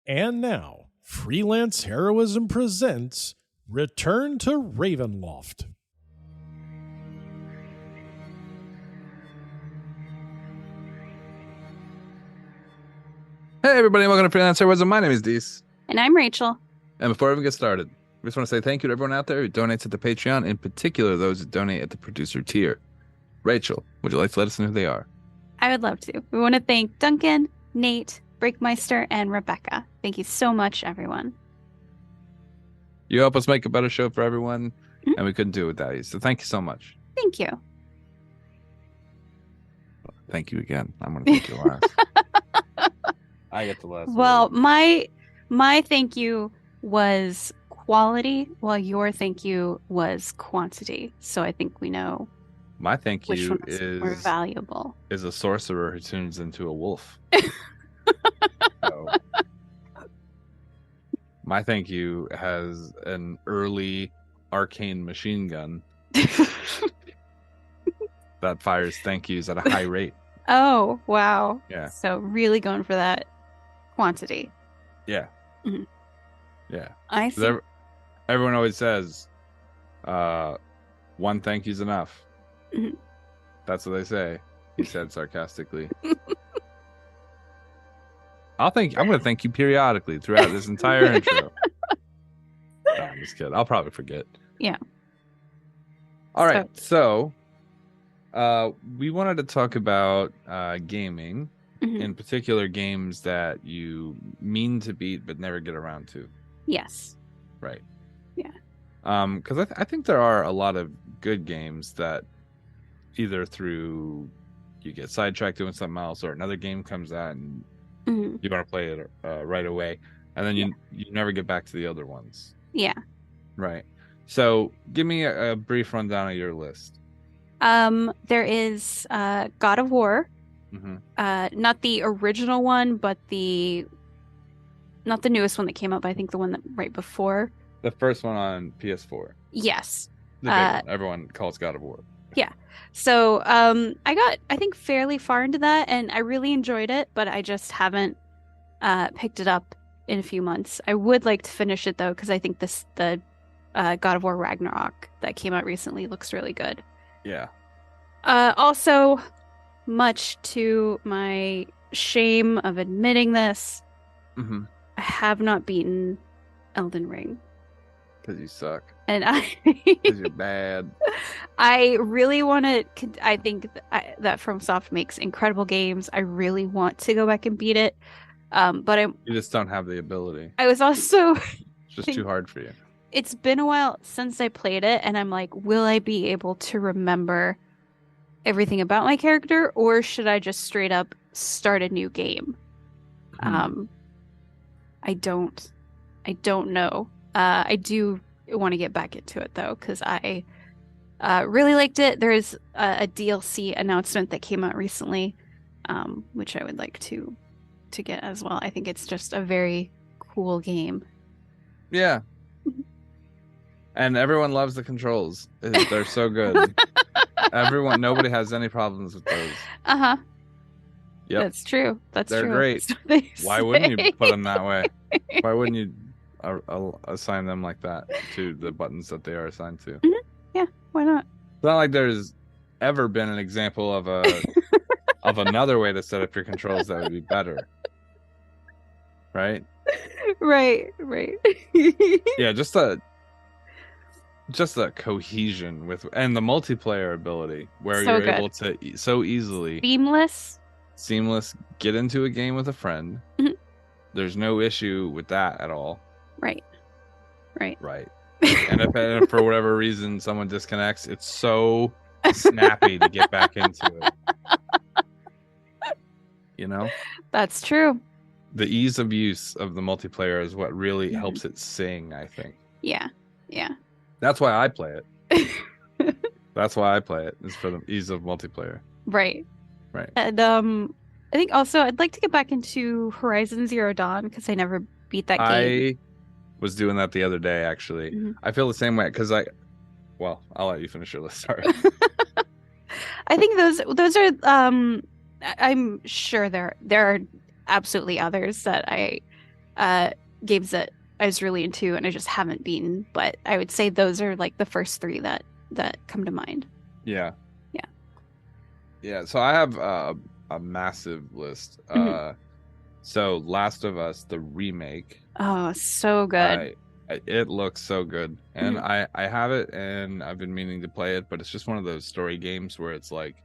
And now, Freelance Heroism presents Return to Ravenloft. Hey everybody, welcome to Freelance Heroism. My name is Dees. And I'm Rachel. And before we even get started, we just want to say thank you to everyone out there who donates at the Patreon, in particular those who donate at the producer tier. Rachel, would you like to let us know who they are? I would love to. We want to thank Duncan, Nate, Breakmeister, and Rebecca. Thank you so much, everyone. You help us make a better show for everyone, and we couldn't do it without you. So thank you so much. Thank you. Thank you again. I'm going to thank you last. I get the last. Well, my thank you was quality, while your thank you was quantity. So I think we know my thank which you one is more valuable. Is a sorcerer who turns into a wolf. So, my thank you has an early arcane machine gun that fires thank yous at a high rate. Oh, wow. Yeah. So really going for that quantity. Yeah. Mm-hmm. Yeah. I see. Everyone always says, one thank you's enough. Mm-hmm. That's what they say. He said sarcastically. I'm going to thank you periodically throughout this entire intro. No, I'm just kidding. I'll probably forget. Yeah. All right. So we wanted to talk about gaming, in particular games that you mean to beat but never get around to. Yes. Right. Yeah. Because I think there are a lot of good games that either through you get sidetracked doing something else, or another game comes out and you want to play it right away, and then you never get back to the other ones. Yeah. Right. So give me a brief rundown of your list. There is God of War. Not the original one, but not the newest one that came out, but I think the one that right before. The first one on PS4. Yes. The big one. Everyone calls God of War. Yeah. So I got, I think, fairly far into that, and I really enjoyed it, but I just haven't picked it up in a few months. I would like to finish it, though, because I think the God of War Ragnarok that came out recently looks really good. Yeah. Also, much to my shame of admitting this, I have not beaten Elden Ring. Because you suck. And because you're bad. I really want to. I think that FromSoft makes incredible games. I really want to go back and beat it. But you just don't have the ability. I was also. It's just too hard for you. It's been a while since I played it, and I'm like, will I be able to remember everything about my character, or should I just straight up start a new game? I don't know. I do want to get back into it, though, because I really liked it. There is a DLC announcement that came out recently, which I would like to get as well. I think it's just a very cool game. Yeah. And everyone loves the controls. They're so good. Nobody has any problems with those. Uh-huh. Yep. That's true. They're great. Why wouldn't you put them that way? Why wouldn't you assign them like that to the buttons that they are assigned to? Yeah, why not? It's not like there's ever been an example of of another way to set up your controls that would be better. Right? Right. Yeah, just a cohesion and the multiplayer ability where you're able to so easily seamless get into a game with a friend. There's no issue with that at all. Right. And if for whatever reason someone disconnects, it's so snappy to get back into it. You know? That's true. The ease of use of the multiplayer is what really helps it sing, I think. Yeah. That's why I play it. That's why I play it, is for the ease of multiplayer. Right. And I think also I'd like to get back into Horizon Zero Dawn, because I never beat that game. I was doing that the other day, actually. I feel the same way, because I'll let you finish your list. Sorry. I think those are I'm sure there are absolutely others that I games that I was really into and I just haven't beaten. But I would say those are like the first three that come to mind. Yeah. Yeah. Yeah. So I have a massive list. Mhm. So Last of Us, the remake. Oh, so good. It looks so good, and Mhm. I have it, and I've been meaning to play it, but it's just one of those story games where it's like,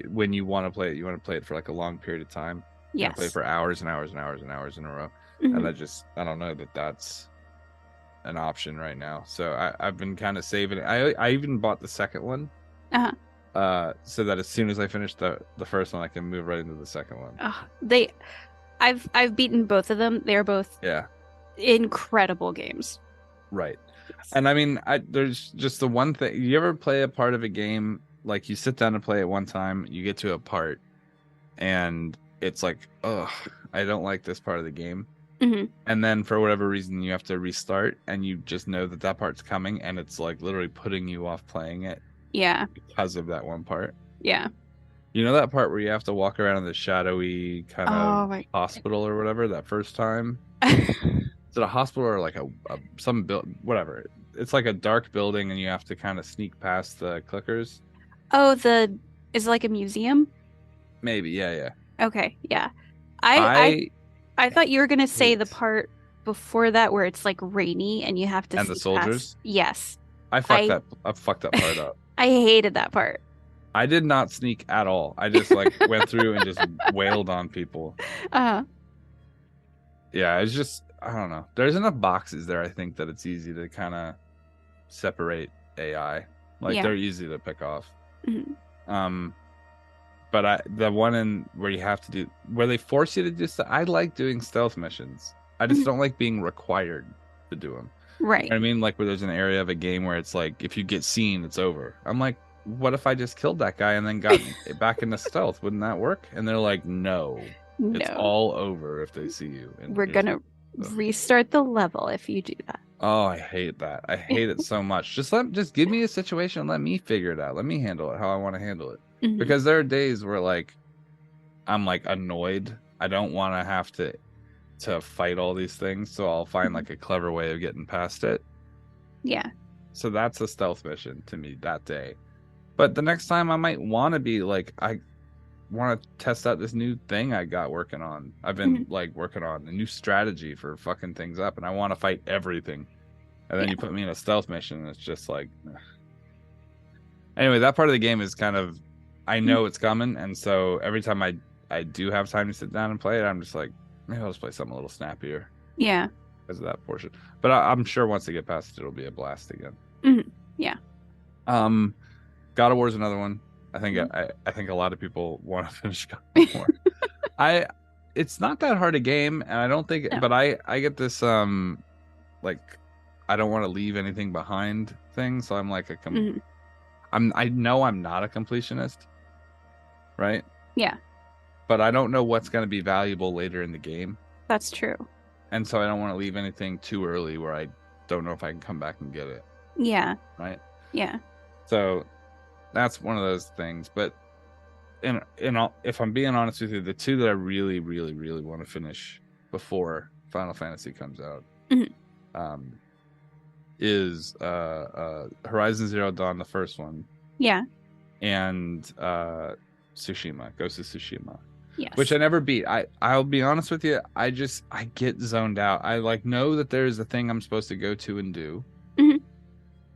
when you want to play it, you want to play it for like a long period of time. You want to play it Yes. for hours and hours and hours and hours in a row, and Mhm. I don't know that that's an option right now. So I've been kind of saving it. I even bought the second one, so that as soon as I finish the first one, I can move right into the second one. I've beaten both of them. They're both Yeah. incredible games. Right. And I mean, there's just the one thing. You ever play a part of a game, like you sit down to play it one time, you get to a part, and it's like, oh, I don't like this part of the game. Mhm. And then for whatever reason, you have to restart, and you just know that that part's coming, and it's like literally putting you off playing it Yeah. because of that one part. Yeah. You know that part where you have to walk around in the shadowy kind Oh of my. hospital or whatever that first time? Is it a hospital or like some whatever? It's like a dark building and you have to kind of sneak past the clickers. Oh, is it like a museum? Maybe, yeah. Okay, yeah. I I I thought you were gonna say the hate part before that where it's like rainy and you have to and the sneak past. soldiers. Yes. I I fucked that part up. I hated that part. I did not sneak at all. I just like went through and just wailed on people. Uh, Yeah, it's just I don't know. There's enough boxes there. I think that it's easy to kind of separate AI. Like yeah. they're easy to pick off. Mhm. But the one in where you have to do where they force you to do stuff. I like doing stealth missions. I just Mhm. don't like being required to do them. Right. You know what I mean? Like where there's an area of a game where it's like if you get seen, it's over. I'm like, what if I just killed that guy and then got back into stealth? Wouldn't that work? And they're like, no, it's No. all over if they see you. And We're gonna restart the level if you do that. Oh, I hate that. I hate it so much. Just give me a situation and let me figure it out. Let me handle it how I want to handle it. Mhm. Because there are days where like I'm like annoyed. I don't want to have to fight all these things, so I'll find like a clever way of getting past it. Yeah. So that's a stealth mission to me that day. But the next time I might want to be like I want to test out this new thing I got working on. I've been like working on a new strategy for fucking things up, and I want to fight everything. And then you put me in a stealth mission, and it's just like. Ugh. Anyway, that part of the game is kind of, I know it's coming, and so every time I do have time to sit down and play it, I'm just like, maybe I'll just play something a little snappier. Yeah. Because of that portion. But I'm sure once I get past it, it'll be a blast again. Yeah. God of War is another one. I think I think a lot of people want to finish God of War. It's not that hard a game, and I don't think, but I get this like I don't want to leave anything behind thing, so I'm like I know I'm not a completionist, right? Yeah. But I don't know what's going to be valuable later in the game. That's true. And so I don't want to leave anything too early where I don't know if I can come back and get it. Yeah. Right? Yeah. So that's one of those things. But if I'm being honest with you, the two that I really, really, really want to finish before Final Fantasy comes out is Horizon Zero Dawn, the first one. Yeah. And Tsushima, Ghost of Tsushima. Yes. Which I never beat. I'll be honest with you, I get zoned out. I like know that there's a thing I'm supposed to go to and do.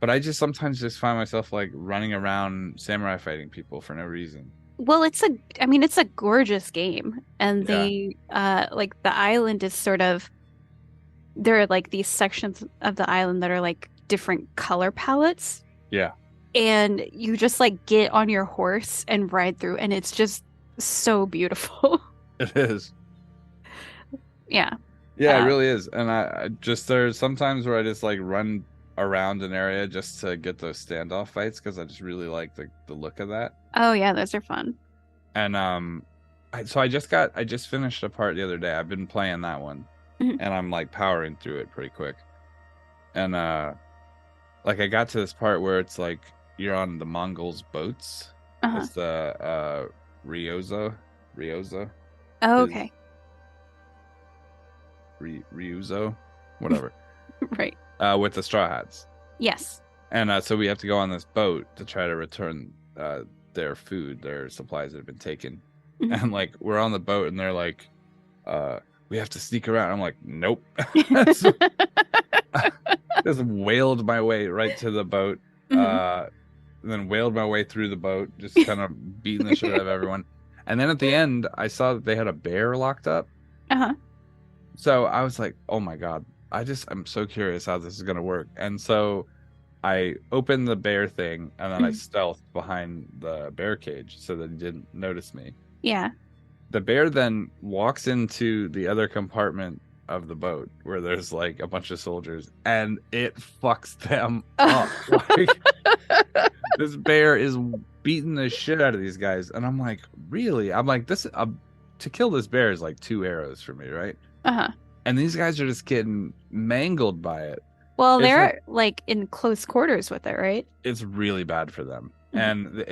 But I just sometimes just find myself like running around samurai fighting people for no reason. Well, it's a gorgeous game. And they like the island is sort of, there are like these sections of the island that are like different color palettes. Yeah. And you just like get on your horse and ride through, and it's just so beautiful. It is. Yeah. Yeah, it really is. And I just, there's sometimes where I just like run around an area just to get those standoff fights because I just really like the look of that. Oh yeah, those are fun. And I just finished a part the other day. I've been playing that one, and I'm like powering through it pretty quick. And like I got to this part where it's like you're on the Mongols' boats. It's the Ryozo. Oh, okay. Ryuzo, whatever. Right. With the straw hats. Yes. And so we have to go on this boat to try to return their food, their supplies that have been taken. Mhm. And like we're on the boat and they're like, we have to sneak around. I'm like, nope. Just wailed my way right to the boat. Mhm. And then wailed my way through the boat, just kind of beating the shit out of everyone. And then at the end, I saw that they had a bear locked up. Uh-huh. So I was like, oh my God, I'm so curious how this is going to work. And so I opened the bear thing and then I stealthed behind the bear cage so that he didn't notice me. Yeah. The bear then walks into the other compartment of the boat where there's like a bunch of soldiers and it fucks them up. Like, this bear is beating the shit out of these guys. And I'm like, really? I'm like, this to kill this bear is like 2 arrows for me, right? Uh-huh. And these guys are just getting mangled by it. Well, they're like in close quarters with it, right? It's really bad for them. And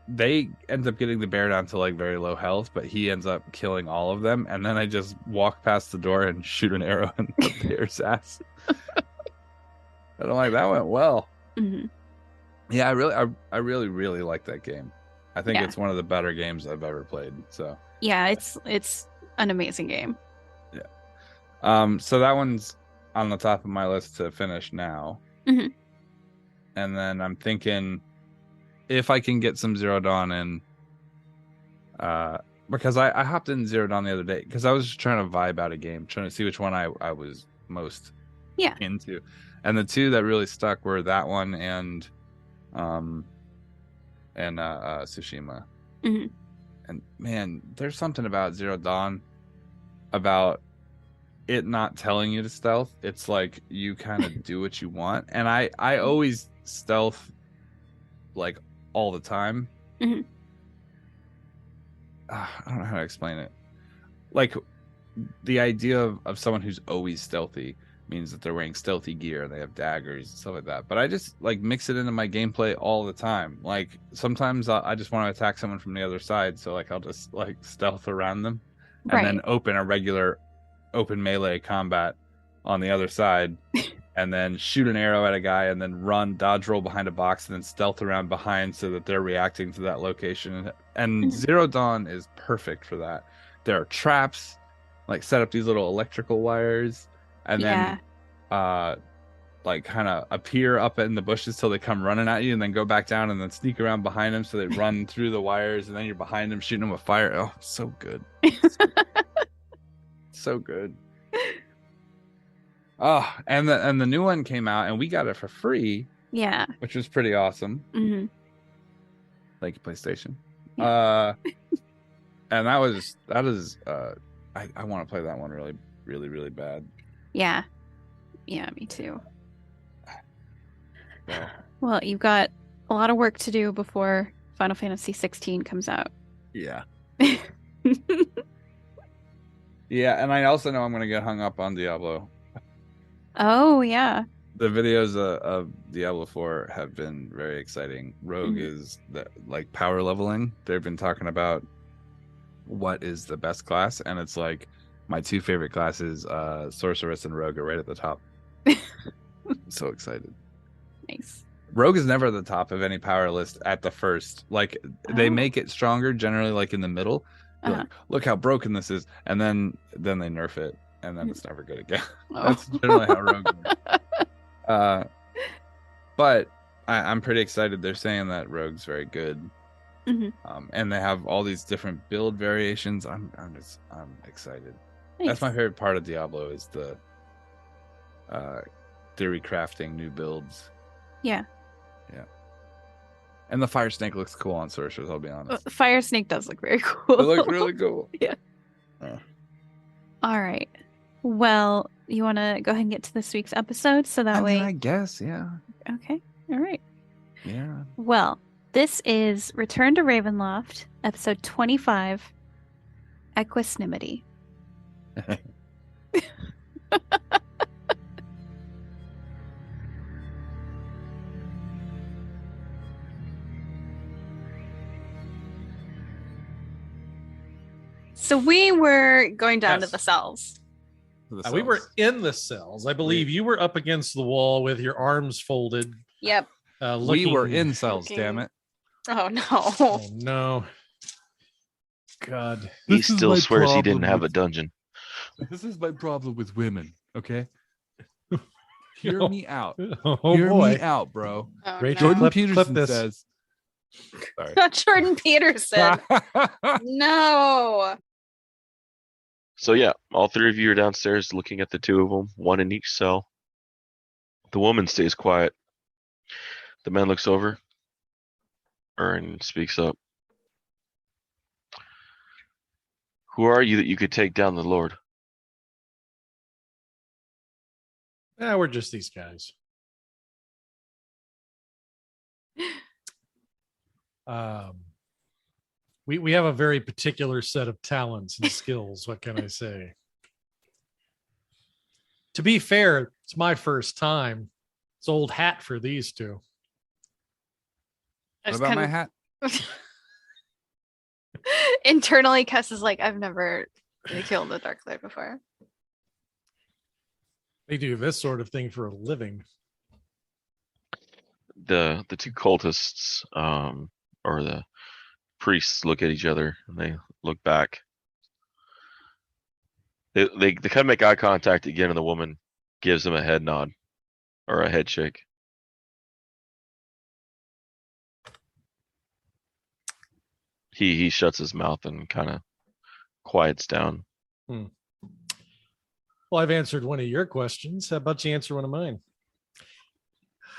they end up getting the bear down to like very low health, but he ends up killing all of them. And then I just walk past the door and shoot an arrow in the bear's ass. And I'm like, that went well. Mm-hmm. Yeah, I really like that game. I think it's one of the better games I've ever played. So yeah, it's an amazing game. Yeah. So that one's on the top of my list to finish now. Mm-hmm. And then I'm thinking if I can get some Zero Dawn in, because I hopped in Zero Dawn the other day because I was just trying to vibe out a game, trying to see which one I was most into. And the 2 that really stuck were that one and Tsushima. Mm-hmm. And man, there's something about Zero Dawn about it not telling you to stealth. It's like you kind of do what you want. And I always stealth like all the time. Mm-hmm. I don't know how to explain it. Like the idea of someone who's always stealthy means that they're wearing stealthy gear and they have daggers and stuff like that. But I just like mix it into my gameplay all the time. Like sometimes I just want to attack someone from the other side, so like I'll just like stealth around them and then open a regular open melee combat on the other side and then shoot an arrow at a guy and then run, dodge roll behind a box and then stealth around behind so that they're reacting to that location. And Zero Dawn is perfect for that. There are traps, like set up these little electrical wires and then like kind of appear up in the bushes till they come running at you and then go back down and then sneak around behind them so they run through the wires and then you're behind them shooting them with fire. Oh, so good. So good. Oh, and the new one came out and we got it for free. Yeah. Which was pretty awesome. Mm-hmm. Thank you, PlayStation. Yeah. And that is I want to play that one really, really, really bad. Yeah. Yeah, me too. Yeah. Well, you've got a lot of work to do before Final Fantasy 16 comes out. Yeah. Yeah, and I also know I'm going to get hung up on Diablo. Oh, yeah. The videos of Diablo 4 have been very exciting. Rogue is like power leveling. They've been talking about what is the best class, and it's like my 2 favorite classes, Sorceress and Rogue, are right at the top. I'm so excited. Nice. Rogue is never at the top of any power list at the first. Like they make it stronger generally, like in the middle. Like, look how broken this is, and then they nerf it, and then it's never good again. That's generally how Rogue works. But I'm pretty excited. They're saying that Rogue's very good, and they have all these different build variations. I'm excited. Nice. That's my favorite part of Diablo is the theory crafting new builds. Yeah. And the fire snake looks cool on Sorcerers, I'll be honest. The fire snake does look very cool. It looks really cool. Yeah. All right. Well, you want to go ahead and get to this week's episode so that way... I guess, yeah. Okay. All right. Yeah. Well, this is Return to Ravenloft, episode 25, Equisnimity. So we were going down to the cells. We were in the cells. I believe you were up against the wall with your arms folded. Yep. We were in cells, damn it. Oh, no. Oh, no. God. He still swears he didn't have a dungeon. This is my problem with women, okay? Hear me out. Oh, Hear boy. me out, bro. Oh, Rachel, no. Jordan clip Peterson this. says... Sorry. Not Jordan Peterson. No. So yeah, all three of you are downstairs looking at the two of them, one in each cell. The woman stays quiet. The man looks over and speaks up. Who are you that you could take down the Lord? We're just these guys. We have a very particular set of talents and skills. What can I say? To be fair, it's my first time. It's old hat for these two. What about my hat? Internally, Kess is like, I've never killed a Dark Lord before. They do this sort of thing for a living. The two cultists, or the priests, look at each other and they look back. They kind of make eye contact again, and the woman gives them a head nod or a head shake. He shuts his mouth and kind of quiets down. Well, I've answered one of your questions. How about you answer one of mine?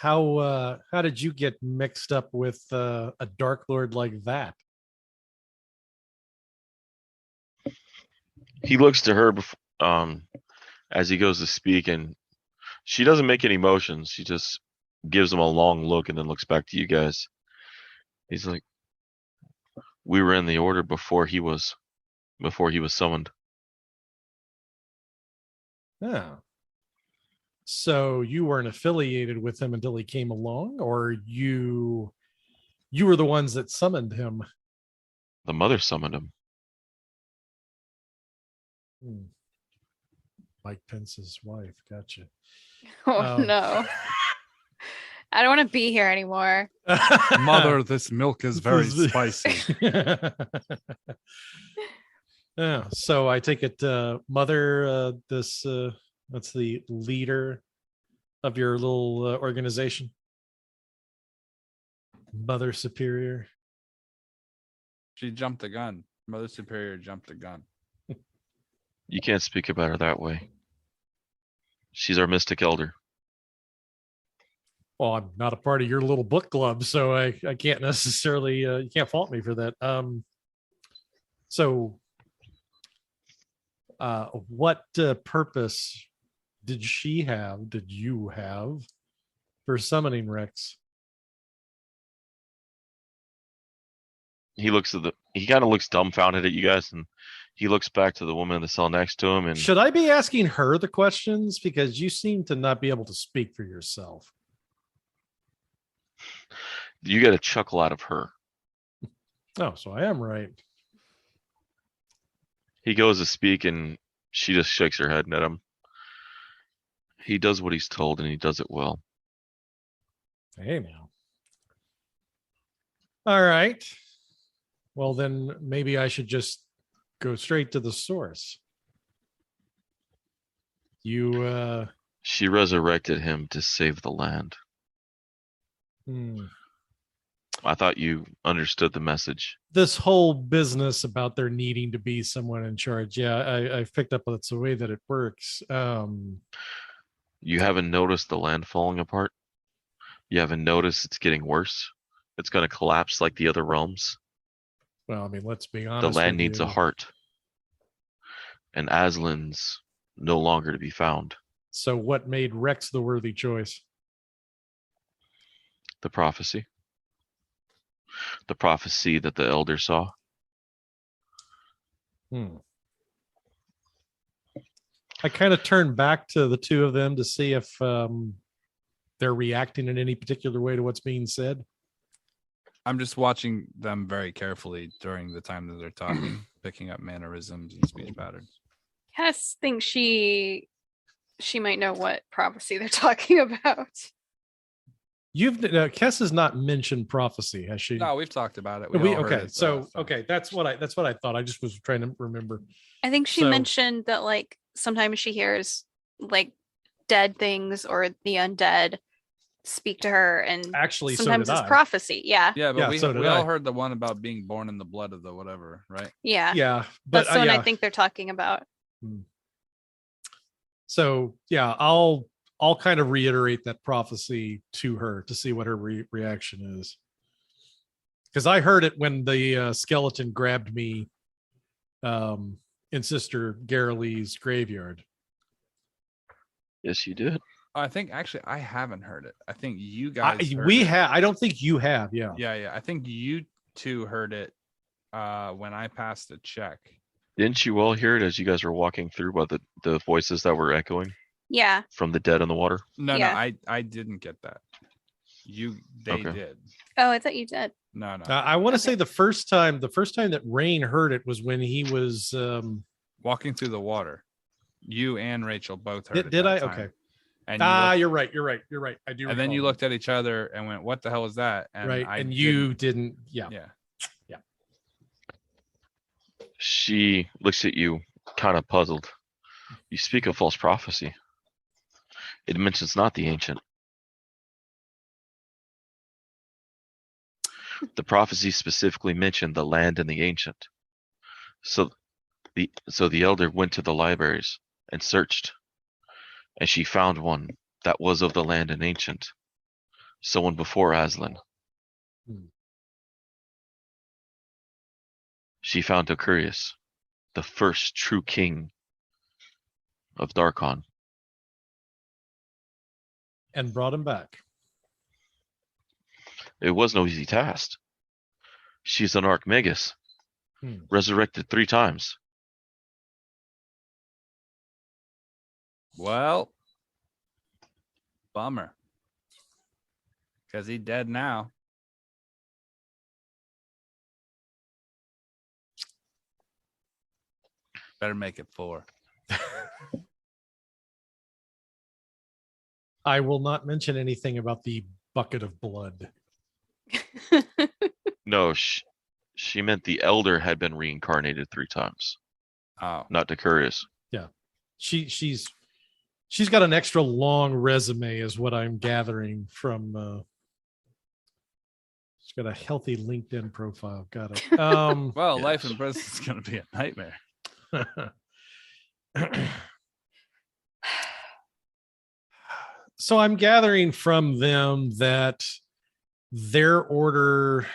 How did you get mixed up with a Dark Lord like that? He looks to her as he goes to speak, and she doesn't make any motions. She just gives him a long look and then looks back to you guys. He's like, we were in the order before he was summoned. Oh. So you weren't affiliated with him until he came along, or you were the ones that summoned him? The mother summoned him. Mike Pence's wife. Gotcha. Oh, no. I don't want to be here anymore. Mother, this milk is very spicy. Yeah, so I take it, Mother, that's the leader of your little organization? Mother Superior? She jumped the gun. Mother Superior jumped the gun. You can't speak about her that way. She's our mystic elder. Well, I'm not a part of your little book club, so I can't necessarily, you can't fault me for that. So what purpose did you have for summoning Rex? He kind of looks dumbfounded at you guys, and he looks back to the woman in the cell next to him. And should I be asking her the questions? Because you seem to not be able to speak for yourself. you get a chuckle out of her. Oh, so I am right. He goes to speak, and she just shakes her head at him. He does what he's told, and he does it well. Hey, now. All right. Well, then maybe I should just go straight to the source. She resurrected him to save the land. I thought you understood the message. This whole business about there needing to be someone in charge. Yeah, I've picked up that's the way that it works. You haven't noticed the land falling apart? You haven't noticed it's getting worse? It's going to collapse like the other realms? Well, I mean, let's be honest. The land needs a heart. And Aslan's no longer to be found. So what made Rex the worthy choice? The prophecy. The prophecy that the elder saw. I kind of turned back to the two of them to see if they're reacting in any particular way to what's being said. I'm just watching them very carefully during the time that they're talking, picking up mannerisms and speech patterns. Cass thinks she might know what prophecy they're talking about. Kess has not mentioned prophecy, has she? No, we've talked about it. That's what I thought. I just was trying to remember. I think she mentioned that like sometimes she hears like dead things or the undead speak to her, and actually sometimes so it's prophecy. Yeah. Yeah, but we I all heard the one about being born in the blood of the whatever, right? Yeah. Yeah. But that's the one I think they're talking about. So yeah, I'll kind of reiterate that prophecy to her to see what her reaction is. Because I heard it when the skeleton grabbed me in Sister Garrely's graveyard. Yes, you did. I think actually I haven't heard it. I think you guys I don't think you have. Yeah. Yeah. I think you two heard it when I passed a check. Didn't you all hear it as you guys were walking through by the voices that were echoing? Yeah. From the dead in the water? No, I didn't get that. They did. Oh, I thought you did. No. I want to say the first time that Rayne heard it was when he was walking through the water. You and Rachel both heard it. Did I? Time. Okay. And you're right. I do. And then you looked at each other and went, "What the hell is that?" And and you didn't. Yeah. She looks at you, kind of puzzled. You speak of false prophecy. It mentions not the ancient. The prophecy specifically mentioned the land and the ancient. So the elder went to the libraries and searched, and she found one that was of the land and ancient, someone before Aslan. She found Darcalus, the first true king of Darkon, and brought him back. It was no easy task. She's an Archmagus, resurrected 3 times. Well, bummer, because he's dead now. Better make it 4. I will not mention anything about the bucket of blood. No, she meant the elder had been reincarnated 3 times. Oh, not Darcalus. Yeah, she's got an extra long resume, is what I'm gathering from. She's got a healthy LinkedIn profile. Got it. Well, yes. Life in prison is going to be a nightmare. So I'm gathering from them that their order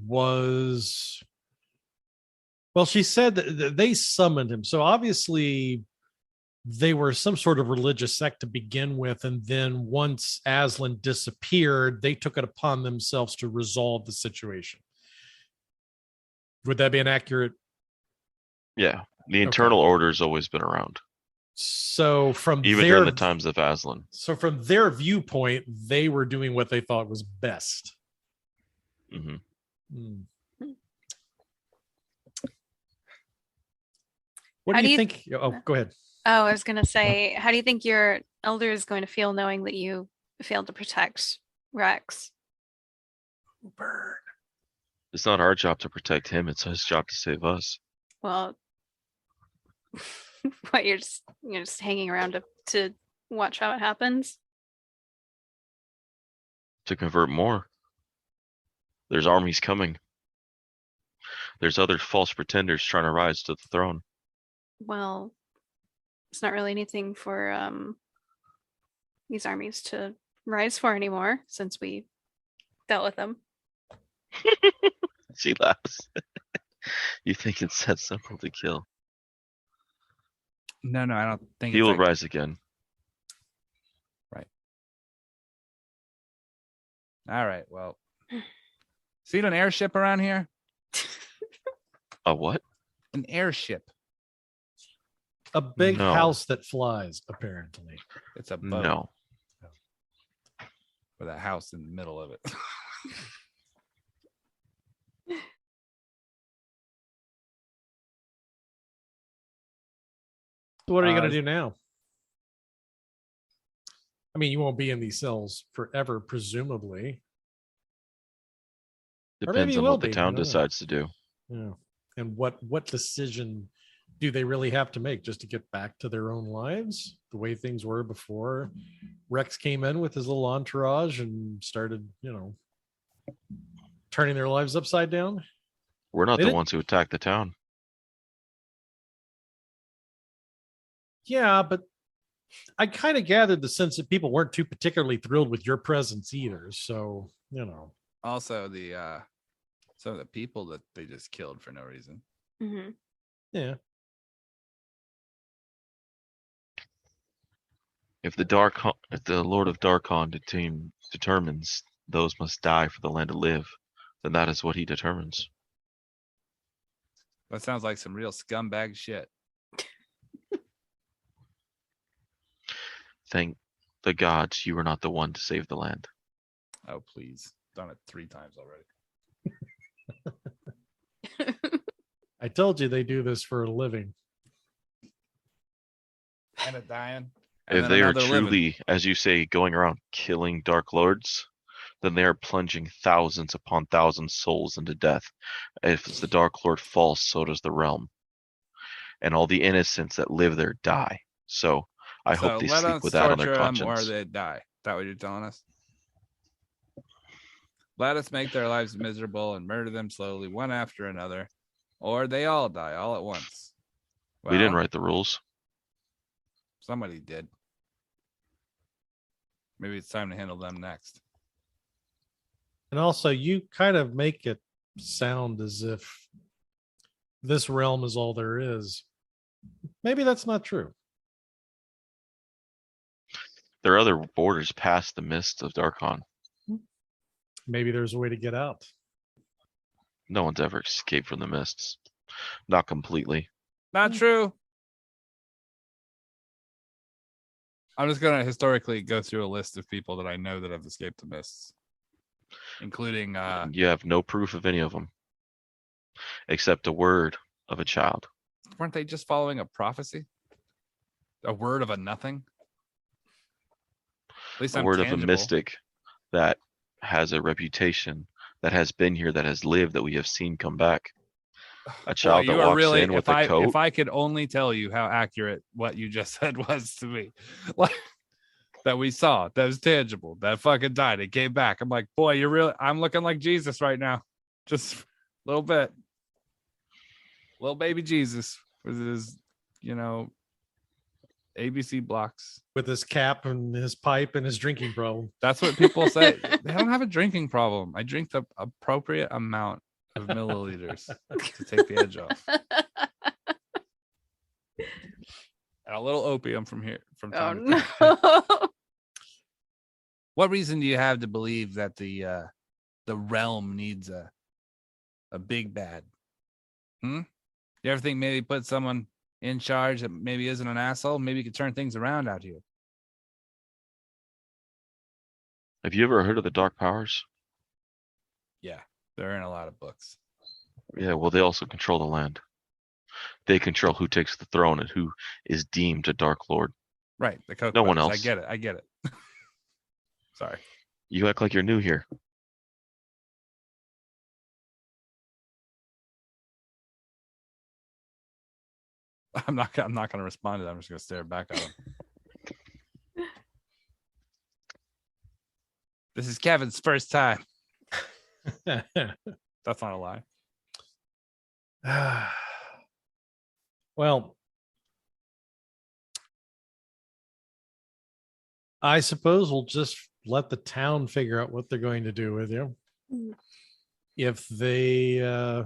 was, well, she said that they summoned him. So obviously they were some sort of religious sect to begin with. And then once Aslan disappeared, they took it upon themselves to resolve the situation. Would that be an accurate? Yeah. The internal order's always been around. So from even during the times of Aslan. So from their viewpoint, they were doing what they thought was best. What do you think? Oh, go ahead. Oh, I was going to say, how do you think your elder is going to feel knowing that you failed to protect Rex? Burn. It's not our job to protect him. It's his job to save us. Well, what, you're just hanging around to watch how it happens? To convert more. There's armies coming. There's other false pretenders trying to rise to the throne. Well, it's not really anything for these armies to rise for anymore since we dealt with them. She laughs. You think it's that simple to kill? No, I don't think he will rise again. Right. All right. Well, see an airship around here? A what? An airship. A big house that flies, apparently. It's a boat. No. With a house in the middle of it. What are you going to do now? I mean, you won't be in these cells forever, presumably. Depends on what the town decides to do. Yeah. And what decision do they really have to make just to get back to their own lives the way things were before Rex came in with his little entourage and started, turning their lives upside down? We're not the ones who attacked the town. Yeah, but I kind of gathered the sense that people weren't too particularly thrilled with your presence either. So, Also, the some of the people that they just killed for no reason. Mm-hmm. Yeah. If the Lord of Darkon determines those must die for the land to live, then that is what he determines. That sounds like some real scumbag shit. Thank the gods you were not the one to save the land. Oh, please. Done it 3 times already. I told you they do this for a living. And a dying. If they are truly, as you say, going around killing Dark Lords, then they are plunging thousands upon thousands souls into death. If the Dark Lord falls, so does the realm. And all the innocents that live there die. So I hope they sleep with that on their conscience. Or they die. Is that what you're telling us? Let us make their lives miserable and murder them slowly, one after another, or they all die all at once. Well, we didn't write the rules. Somebody did. Maybe it's time to handle them next. And also, you kind of make it sound as if this realm is all there is. Maybe that's not true. There are other borders past the mists of Darkon. Maybe there's a way to get out. No one's ever escaped from the mists. Not completely. Not true. I'm just going to historically go through a list of people that I know that have escaped the mists. Including... You have no proof of any of them. Except a word of a child. Weren't they just following a prophecy? A word of a nothing? At least a word of a mystic that has a reputation, that has been here, that has lived, that we have seen come back. A child that walks in with a coat. If I could only tell you how accurate what you just said was to me. Like, that we saw, that was tangible, that fucking died, it came back. I'm like, boy, I'm looking like Jesus right now. Just a little bit. Little baby Jesus with his, ABC blocks. With his cap and his pipe and his drinking problem. That's what people say. They don't have a drinking problem. I drink the appropriate amount of milliliters to take the edge off. And a little opium from time to time. No. What reason do you have to believe that the realm needs a big bad? You ever think maybe put someone in charge that maybe isn't an asshole? Maybe you could turn things around out here. Have you ever heard of the Dark Powers? Yeah, they're in a lot of books. Yeah, well, they also control the land. They control who takes the throne and who is deemed a Dark Lord. Right, the Coke no Brothers. one else. I get it. Sorry. You act like you're new here. I'm not going to respond to that. I'm just going to stare back at him. This is Kevin's first time. That's not a lie. Well, I suppose we'll just let the town figure out what they're going to do with you. If they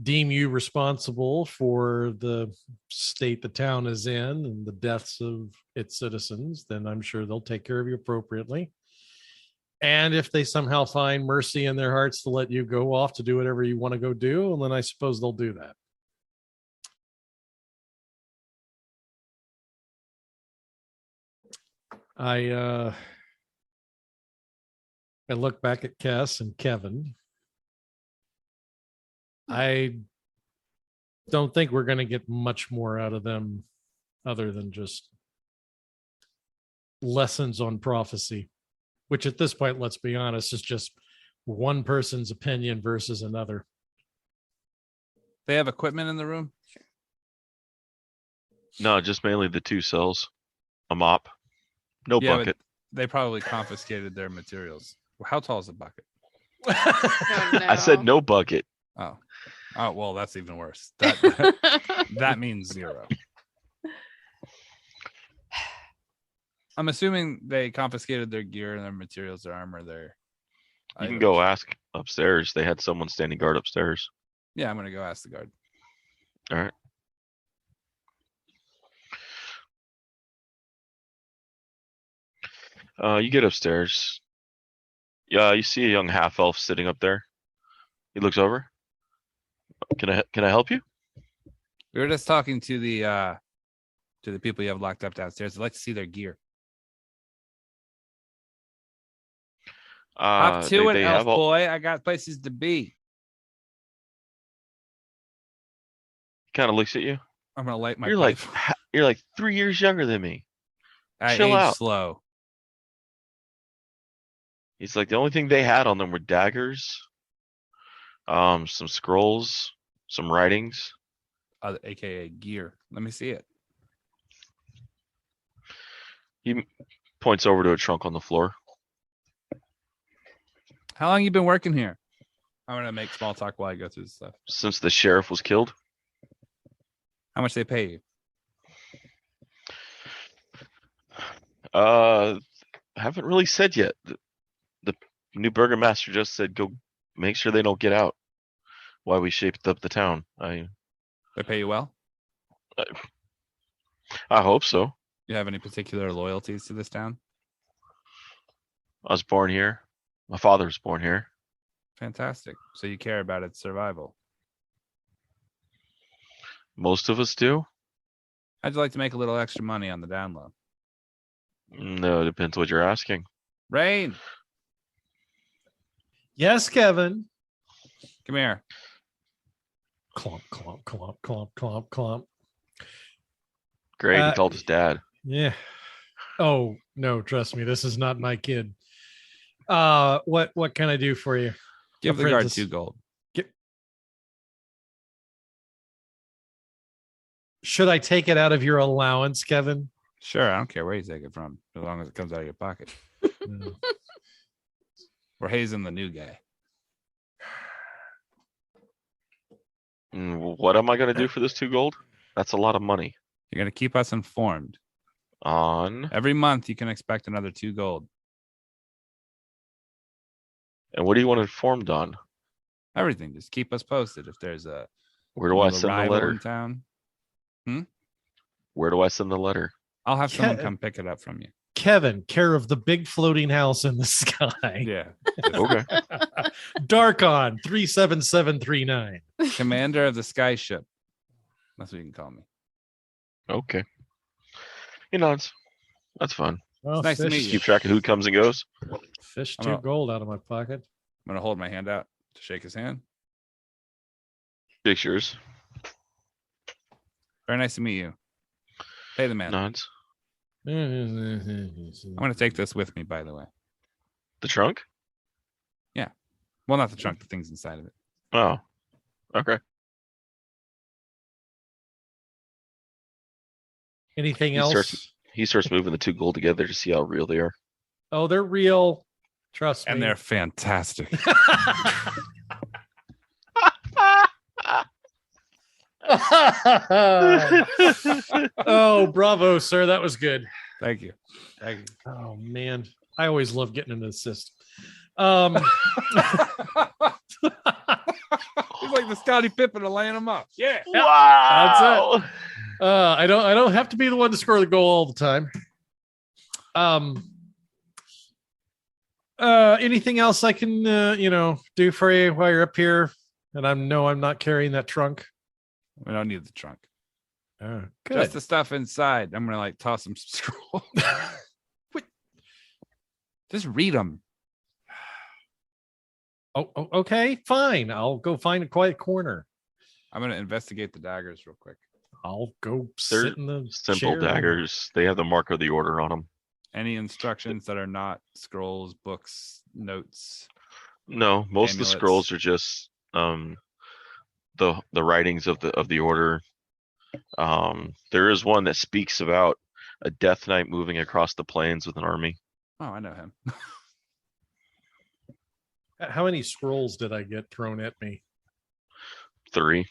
deem you responsible for the state the town is in and the deaths of its citizens, then I'm sure they'll take care of you appropriately. And if they somehow find mercy in their hearts to let you go off to do whatever you want to go do, then I suppose they'll do that. I look back at Cass and Kevin. I don't think we're going to get much more out of them other than just lessons on prophecy, which at this point, let's be honest, is just one person's opinion versus another. They have equipment in the room? No, just mainly the 2 cells. A mop. No Yeah, bucket. but they probably confiscated their materials. How tall is the bucket? Oh, no. I said no bucket. Oh, well, that's even worse. That means 0. I'm assuming they confiscated their gear and their materials, their armor, their You can items. go ask upstairs. They had someone standing guard upstairs. Yeah, I'm gonna go ask the guard. All right. You get upstairs. Yeah, you see a young half elf sitting up there. He looks over. Can I help you? We were just talking to the people you have locked up downstairs. I'd like to see their gear. Hop to it, elf boy. I got places to be. Kind of looks at you. I'm gonna light my You're pipe. you're like 3 years younger than me. I Chill age out. slow. He's like, the only thing they had on them were daggers, some scrolls, some writings. AKA gear. Let me see it. He points over to a trunk on the floor. How long you been working here? I'm gonna make small talk while I go through this stuff. Since the sheriff was killed. How much they pay you? Haven't really said yet. The new burgomaster just said go make sure they don't get out. Why we shaped up the town. They pay you well? I hope so. You have any particular loyalties to this town? I was born here. My father was born here. Fantastic. So you care about its survival. Most of us do. How'd you like to make a little extra money on the down low? No, it depends what you're asking. Rayne, Yes, Kevin. come here. Clomp, clomp, clomp, clomp, clomp, clomp. Great, he told his dad. Yeah. Oh, no, trust me, this is not my kid. What can I do for you? Give the guard 2 gold. Should I take it out of your allowance, Kevin? Sure, I don't care where you take it from, as long as it comes out of your pocket. No. We're hazing the new guy. What am I going to do for this 2 gold? That's a lot of money. You're gonna keep us informed. On. Every month you can expect another 2 gold. And what do you want informed on? Everything. Just keep us posted. If there's a Where do I new send the arrival letter? in town, Where do I send the letter? I'll have someone come pick it up from you. Kevin, care of the big floating house in the sky. Yeah. Okay. Darcon 37739. Commander of the sky ship. That's what you can call me. Okay. He nods. That's fun. Well, nice to fish, meet you. Keep track of who comes and goes. Fish I'm 2 gonna- gold out of my pocket. I'm gonna hold my hand out to shake his hand. Pictures. Very nice to meet you. Pay the man. Nods. I'm gonna take this with me, by the way. The trunk? Well, not the trunk, the things inside of it. Oh. Okay. Anything He else? He starts moving the 2 gold together to see how real they are. Oh, they're real. Trust me. And they're fantastic. Oh, bravo, sir. That was good. Thank you. Thank you. Oh, man. I always love getting an assist. He's like the Scottie Pippen of laying him up. Yeah. Wow. I don't have to be the one to score the goal all the time. Anything else I can do for you while you're up here? And I'm not carrying that trunk. We don't need the trunk. Oh, good. Just the stuff inside. I'm gonna toss some scroll. Just read them. Oh, okay, fine. I'll go find a quiet corner. I'm gonna investigate the daggers real quick. I'll go They're sit in the simple chair. daggers. They have the mark of the order on them. Any instructions that are not scrolls, books, notes? No, most of the Amulets. scrolls are just the writings of the order. There is one that speaks about a Death Knight moving across the plains with an army. Oh, I know him. How many scrolls did I get thrown at me? 3.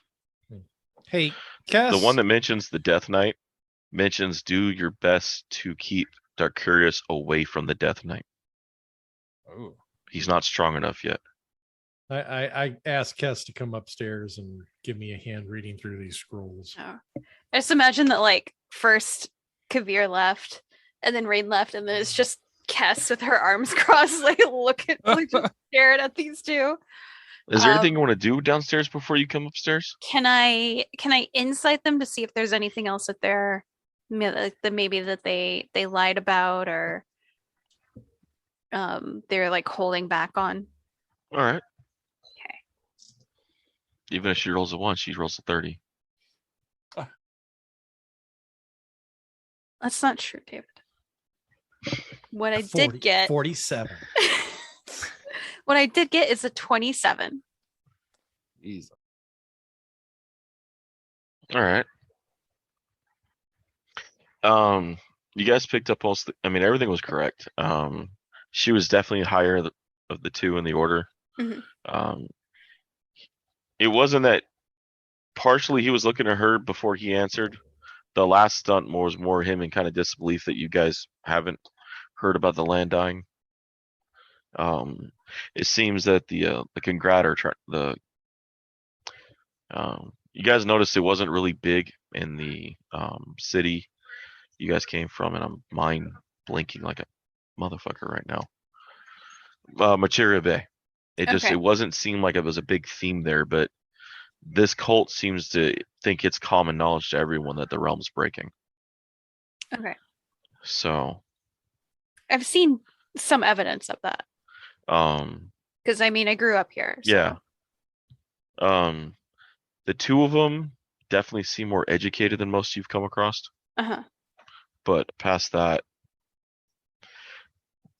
Hey, Cass. The one that mentions the Death Knight mentions do your best to keep Darcalus away from the Death Knight. Oh, He's not strong enough yet. I asked Cass to come upstairs and give me a hand reading through these scrolls. Oh. I just imagine that like first Kaeviir left, and then Rayne left, and then it's just Cass with her arms crossed, like just staring at these two. Is there anything you want to do downstairs before you come upstairs? Can I insight them to see if there's anything else that they're maybe that they lied about or they're like holding back on? All right. Okay. Even if she rolls a 1, she rolls a 30. That's not true, David. What I 40, did get 47. what I did get is a 27. easy. All right. You guys picked up most. Everything was correct. She was definitely higher of the two in the order. Mm-hmm. It wasn't that. Partially, he was looking at her before he answered. The last stunt was more him in kind of disbelief that you guys haven't heard about the land dying. It seems that the congrator, you guys noticed it wasn't really big in the city you guys came from, and I'm mind blinking like a motherfucker right now. Materia Bay. It wasn't seem like it was a big theme there, but this cult seems to think it's common knowledge to everyone that the realm's breaking. Okay. So I've seen some evidence of that. Because I grew up here. So. Yeah. The two of them definitely seem more educated than most you've come across. Uh-huh. But past that,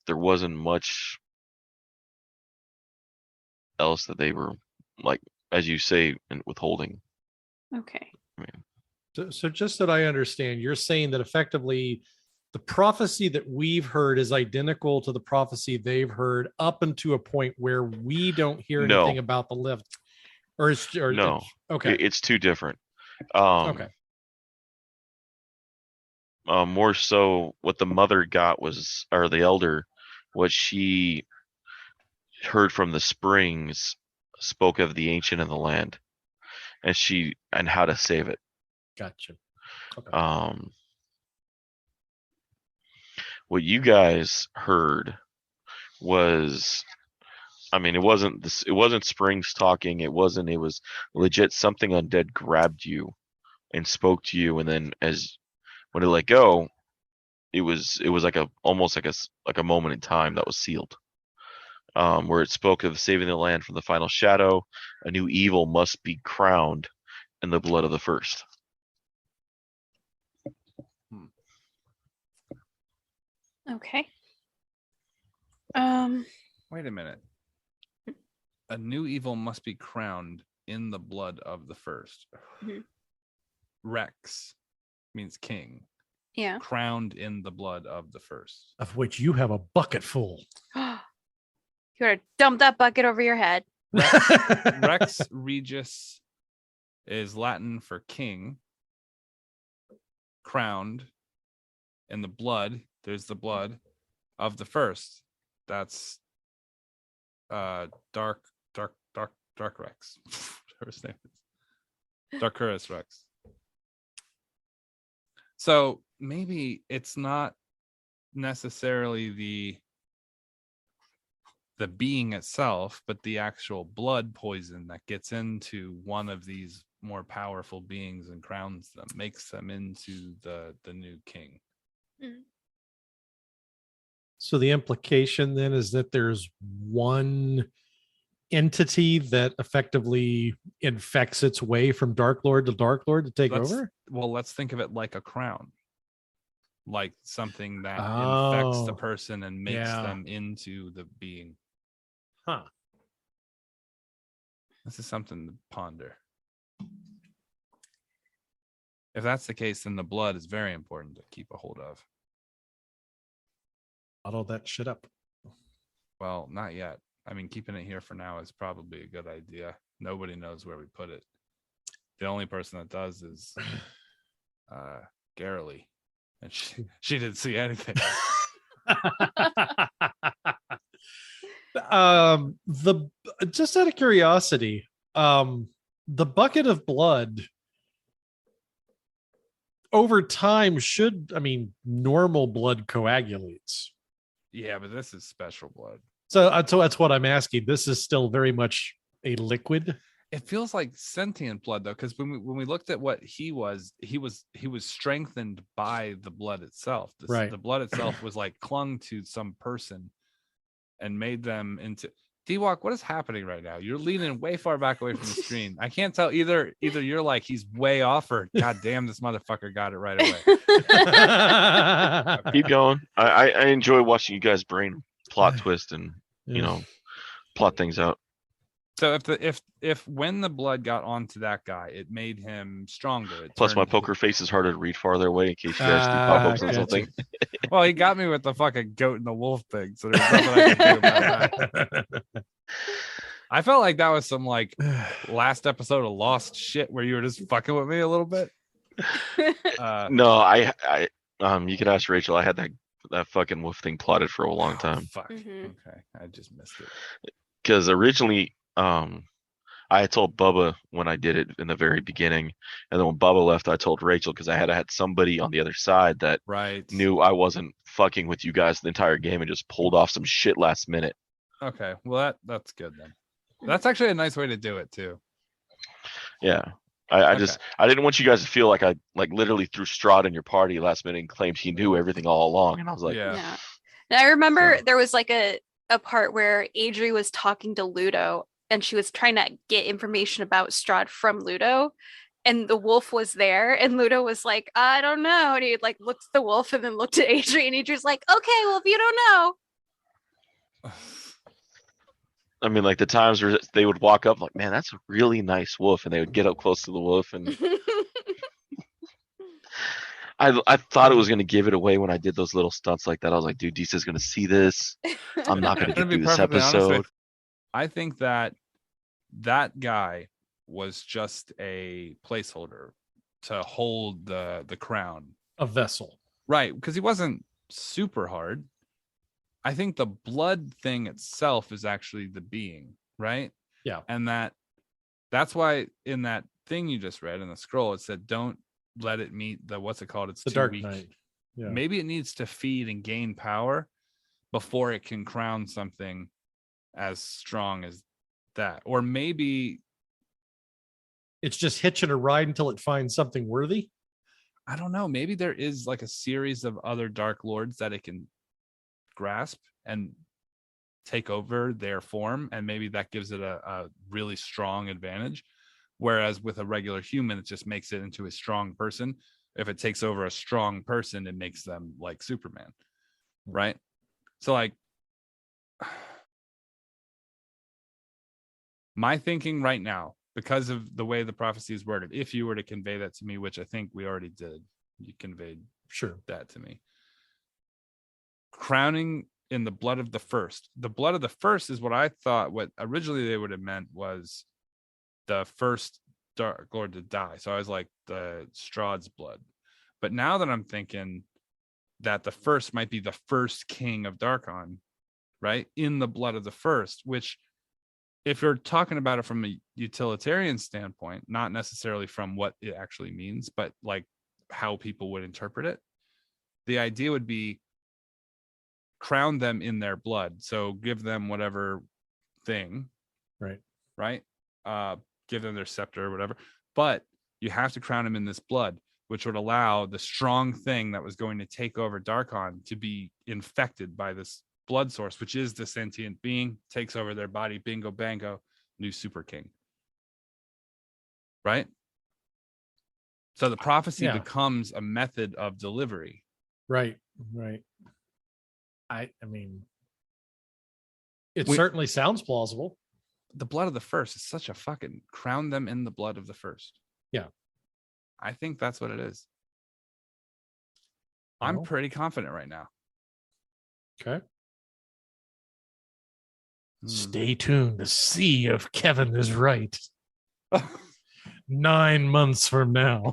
there wasn't much else that they were, like, as you say, withholding. Okay. So just that I understand, you're saying that effectively the prophecy that we've heard is identical to the prophecy they've heard up until a point where we don't hear anything about the lift. No. Okay. It's too different. Okay. More so what the mother got was, or the elder, what she heard from the springs spoke of the ancient of the land and how to save it. Gotcha. Okay. What you guys heard was, it wasn't springs talking. It was legit something undead grabbed you and spoke to you, and then when it let go, it was like almost like a moment in time that was sealed. Where it spoke of saving the land from the final shadow, a new evil must be crowned in the blood of the first. Okay. Wait a minute. A new evil must be crowned in the blood of the first. Mm-hmm. Rex means king. Yeah. Crowned in the blood of the first. Of which you have a bucket full. You gotta dump that bucket over your head. Rex Regis is Latin for king. Crowned in the blood. There's the blood of the first. That's Dark Rex. His name is Darcalus Rex. So maybe it's not necessarily the being itself, but the actual blood poison that gets into one of these more powerful beings and crowns them, makes them into the new king. Mm. So the implication then is that there's one entity that effectively infects its way from Dark Lord to Dark Lord to take over? Well, let's think of it like a crown, like something that infects the person and makes them into the being. Huh. This is something to ponder. If that's the case, then the blood is very important to keep a hold of. Bottle that shit up. Well, not yet. I mean, keeping it here for now is probably a good idea. Nobody knows where we put it. The only person that does is Garrily. And she didn't see anything. Just out of curiosity, the bucket of blood over time normal blood coagulates. Yeah, but this is special blood. So that's what I'm asking. This is still very much a liquid. It feels like sentient blood though, because when we looked at what he was strengthened by the blood itself. Right. The blood itself was like clung to some person and made them into. D-Walk, what is happening right now? You're leaning way far back away from the screen. I can't tell either you're like he's way off or god damn this motherfucker got it right away. Keep going. I enjoy watching you guys brain plot twist and plot things out. So if when the blood got onto that guy, it made him stronger. Plus, my poker face is harder to read farther away in case you guys do pop ups on something. Well, he got me with the fucking goat and the wolf thing, so there's nothing I can do about that. I felt like that was some like last episode of Lost shit where you were just fucking with me a little bit. No, I you could ask Rachel. I had that fucking wolf thing plotted for a long time. Fuck. Okay, I just missed it. Because originally, I had told Bubba when I did it in the very beginning, and then when Bubba left, I told Rachel because I had somebody on the other side that knew I wasn't fucking with you guys the entire game and just pulled off some shit last minute. Okay, well that's good then. That's actually a nice way to do it too. Yeah, I didn't want you guys to feel like I literally threw Strahd in your party last minute and claimed he knew everything all along, and I was like, yeah. Now, I remember there was like a part where Adri was talking to Ludo and she was trying to get information about Strahd from Ludo, and the wolf was there, and Ludo was like, I don't know, and he like looked at the wolf and then looked at Adri, and Adri's like, okay, well if you don't know. I mean, like the times where they would walk up like, man, that's a really nice wolf, and they would get up close to the wolf, and I thought it was going to give it away when I did those little stunts like that. I was like, dude, Deesa's going to see this. I'm not going to get through this episode. I think that guy was just a placeholder to hold the crown. A vessel. Right, because he wasn't super hard. I think the blood thing itself is actually the being, right? Yeah. And that's why in that thing you just read in the scroll, it said, don't let it meet the, what's it called? It's the too Dark weak. Knight. Yeah. Maybe it needs to feed and gain power before it can crown something as strong as that. Or maybe it's just hitching a ride until it finds something worthy. I don't know. Maybe there is like a series of other Dark Lords that it can grasp and take over their form, and maybe that gives it a really strong advantage, whereas with a regular human it just makes it into a strong person. If it takes over a strong person, it makes them like Superman, right? So like my thinking right now, because of the way the prophecy is worded, if you were to convey that to me, which I think we already did, you conveyed that to me, crowning in the blood of the first. The blood of the first is what I thought what originally they would have meant was the first Dark Lord to die. So I was like the Strahd's blood. But now that I'm thinking that the first might be the first king of Darkon, right? In the blood of the first, which if you're talking about it from a utilitarian standpoint, not necessarily from what it actually means, but like how people would interpret it, the idea would be crown them in their blood. So give them whatever thing, right? Give them their scepter or whatever, but you have to crown them in this blood, which would allow the strong thing that was going to take over Darkon to be infected by this blood source, which is the sentient being, takes over their body. Bingo, bango, new super king. Right? So the prophecy becomes a method of delivery. Right. I mean, it certainly sounds plausible. The blood of the first is such a fucking crown them in the blood of the first. Yeah. I think that's what it is. I'm pretty confident right now. Okay. Stay tuned to see if Kevin is right. 9 months from now.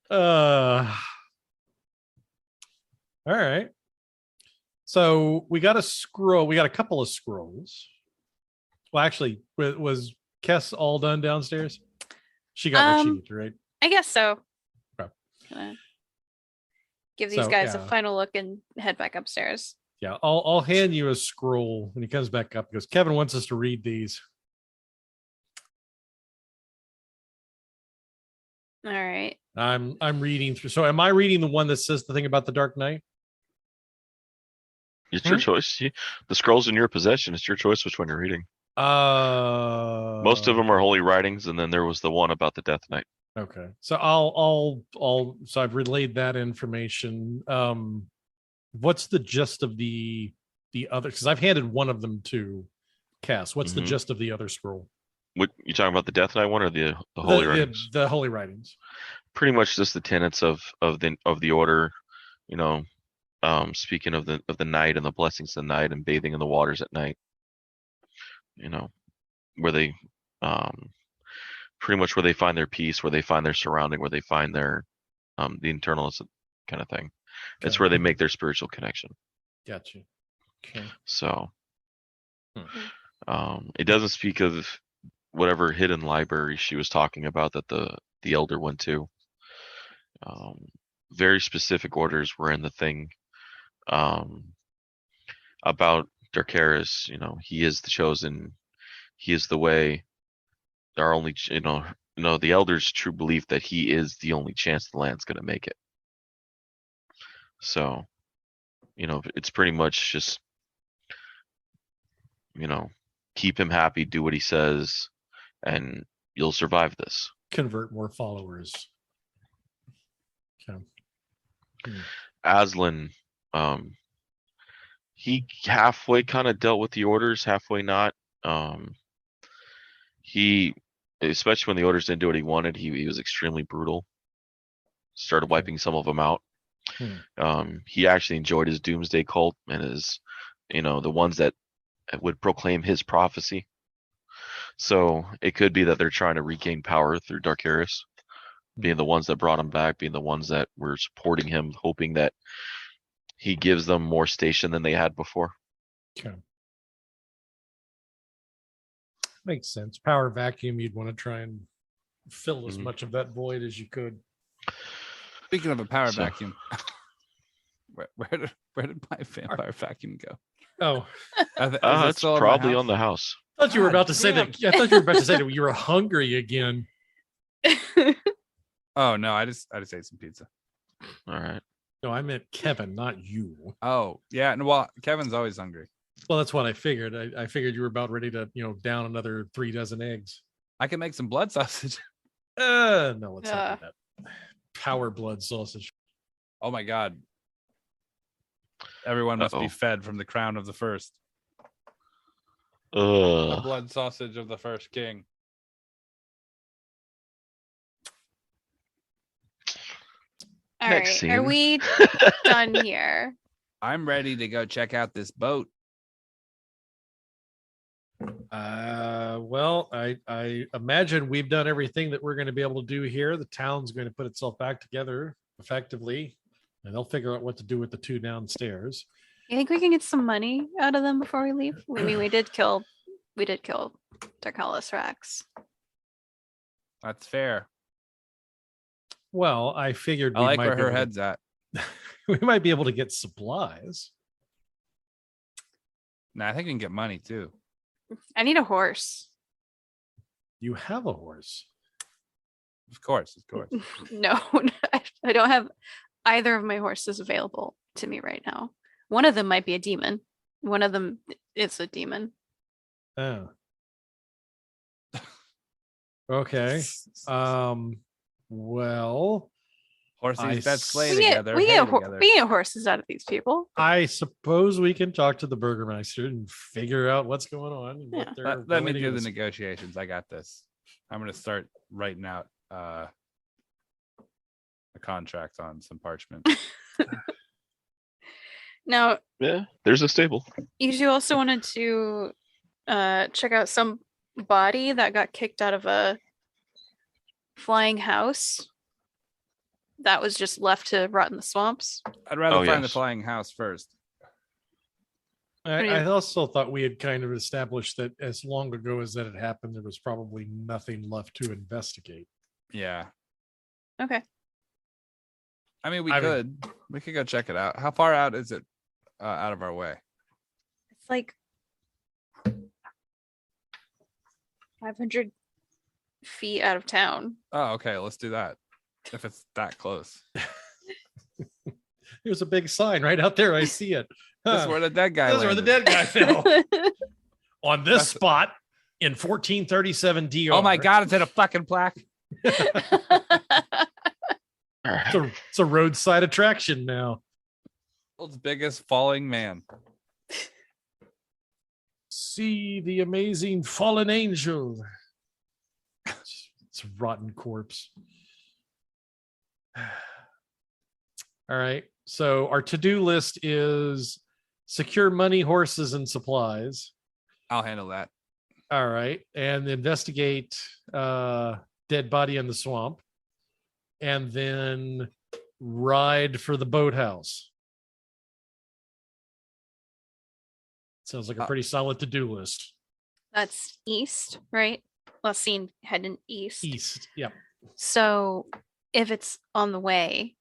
All right. So we got a scroll. We got a couple of scrolls. Well, actually, was Kess all done downstairs? She got what she needed, right? I guess so. Okay. Give these guys a final look and head back upstairs. Yeah, I'll hand you a scroll when he comes back up because Kevin wants us to read these. All right. I'm reading through. So am I reading the one that says the thing about the Dark Knight? It's your choice. The scroll's in your possession. It's your choice which one you're reading. Most of them are holy writings, and then there was the one about the Death Knight. Okay, so I'll so I've relayed that information. What's the gist of the other? Because I've handed one of them to Cass. What's the gist of the other scroll? What you talking about, the Death Knight one or the holy writings? The holy writings. Pretty much just the tenets of the order. You know, speaking of the night and the blessings of the night and bathing in the waters at night. You know, where they pretty much where they find their peace, where they find their surrounding, where they find their the internals kind of thing. Okay. It's where they make their spiritual connection. Gotcha. Okay. So it doesn't speak of whatever hidden library she was talking about that the elder went to. Very specific orders were in the thing about Darcalus. You know, he is the chosen, he is the way. There are only, the elder's true belief that he is the only chance the land's going to make it. So, it's pretty much just, keep him happy, do what he says, and you'll survive this. Convert more followers. Okay. Aslan, he halfway kind of dealt with the orders, halfway not. He, especially when the orders didn't do what he wanted, he was extremely brutal. Started wiping some of them out. He actually enjoyed his doomsday cult and his, the ones that would proclaim his prophecy. So it could be that they're trying to regain power through Darcalus, being the ones that brought him back, being the ones that were supporting him, hoping that he gives them more station than they had before. Okay. Makes sense. Power vacuum, you'd want to try and fill as much of that void as you could. Speaking of a power vacuum, where did my vampire vacuum go? Oh, it's probably on the house. I thought you were about to say that. I thought you were about to say that you were hungry again. Oh no, I just ate some pizza. All right. No, I meant Kevin, not you. Oh yeah, no, well, Kevin's always hungry. Well, that's what I figured. I figured you were about ready to, down another 3 dozen eggs. I can make some blood sausage. No, let's not do that. Power blood sausage. Oh my god. Everyone must be fed from the crown of the first. The blood sausage of the first king. All right. Scene. Are we done here? I'm ready to go check out this boat. Well, I imagine we've done everything that we're going to be able to do here. The town's going to put itself back together effectively, and they'll figure out what to do with the 2 downstairs. You think we can get some money out of them before we leave? I mean, we did kill Darcalus Rex. That's fair. Well, I figured I like where her head's at. We might be able to get supplies. Nah, I think we can get money too. I need a horse. You have a horse. Of course. No, I don't have. either of my horses available to me right now. One of them might be a demon. One of them is a demon. Oh. Okay. Well, Horses that slay We together, get hay together. we get horses out of these people. I suppose we can talk to the Burgermeister and figure out what's going on. And what they're Let me willing to do give the us. negotiations. I got this. I'm going to start writing out a contract on some parchment. Now, Yeah, there's a stable. you two also wanted to check out some body that got kicked out of a flying house that was just left to rot in the swamps. I'd rather find the yes. flying house first. I also thought we had kind of established that as long ago as that had happened, there was probably nothing left to investigate. Yeah. Okay. I mean, we could go check it out. How far out is it out of our way? It's like 500 feet out of town. Oh, okay. Let's do that. If it's that close. There's a big sign right out there. I see it. This is where the dead guy This is where the landed. dead guy fell. On this spot in 1437 DR. Oh my God, it's in a fucking plaque. It's a roadside attraction now. World's biggest falling man. See the amazing fallen angel. It's a rotten corpse. All right. So our to-do list is secure money, horses, and supplies. I'll handle that. All right. And investigate dead body in the swamp. And then ride for the boathouse. Sounds like a pretty solid to-do list. That's east, right? Last seen heading east. East. Yep. So if it's on the way,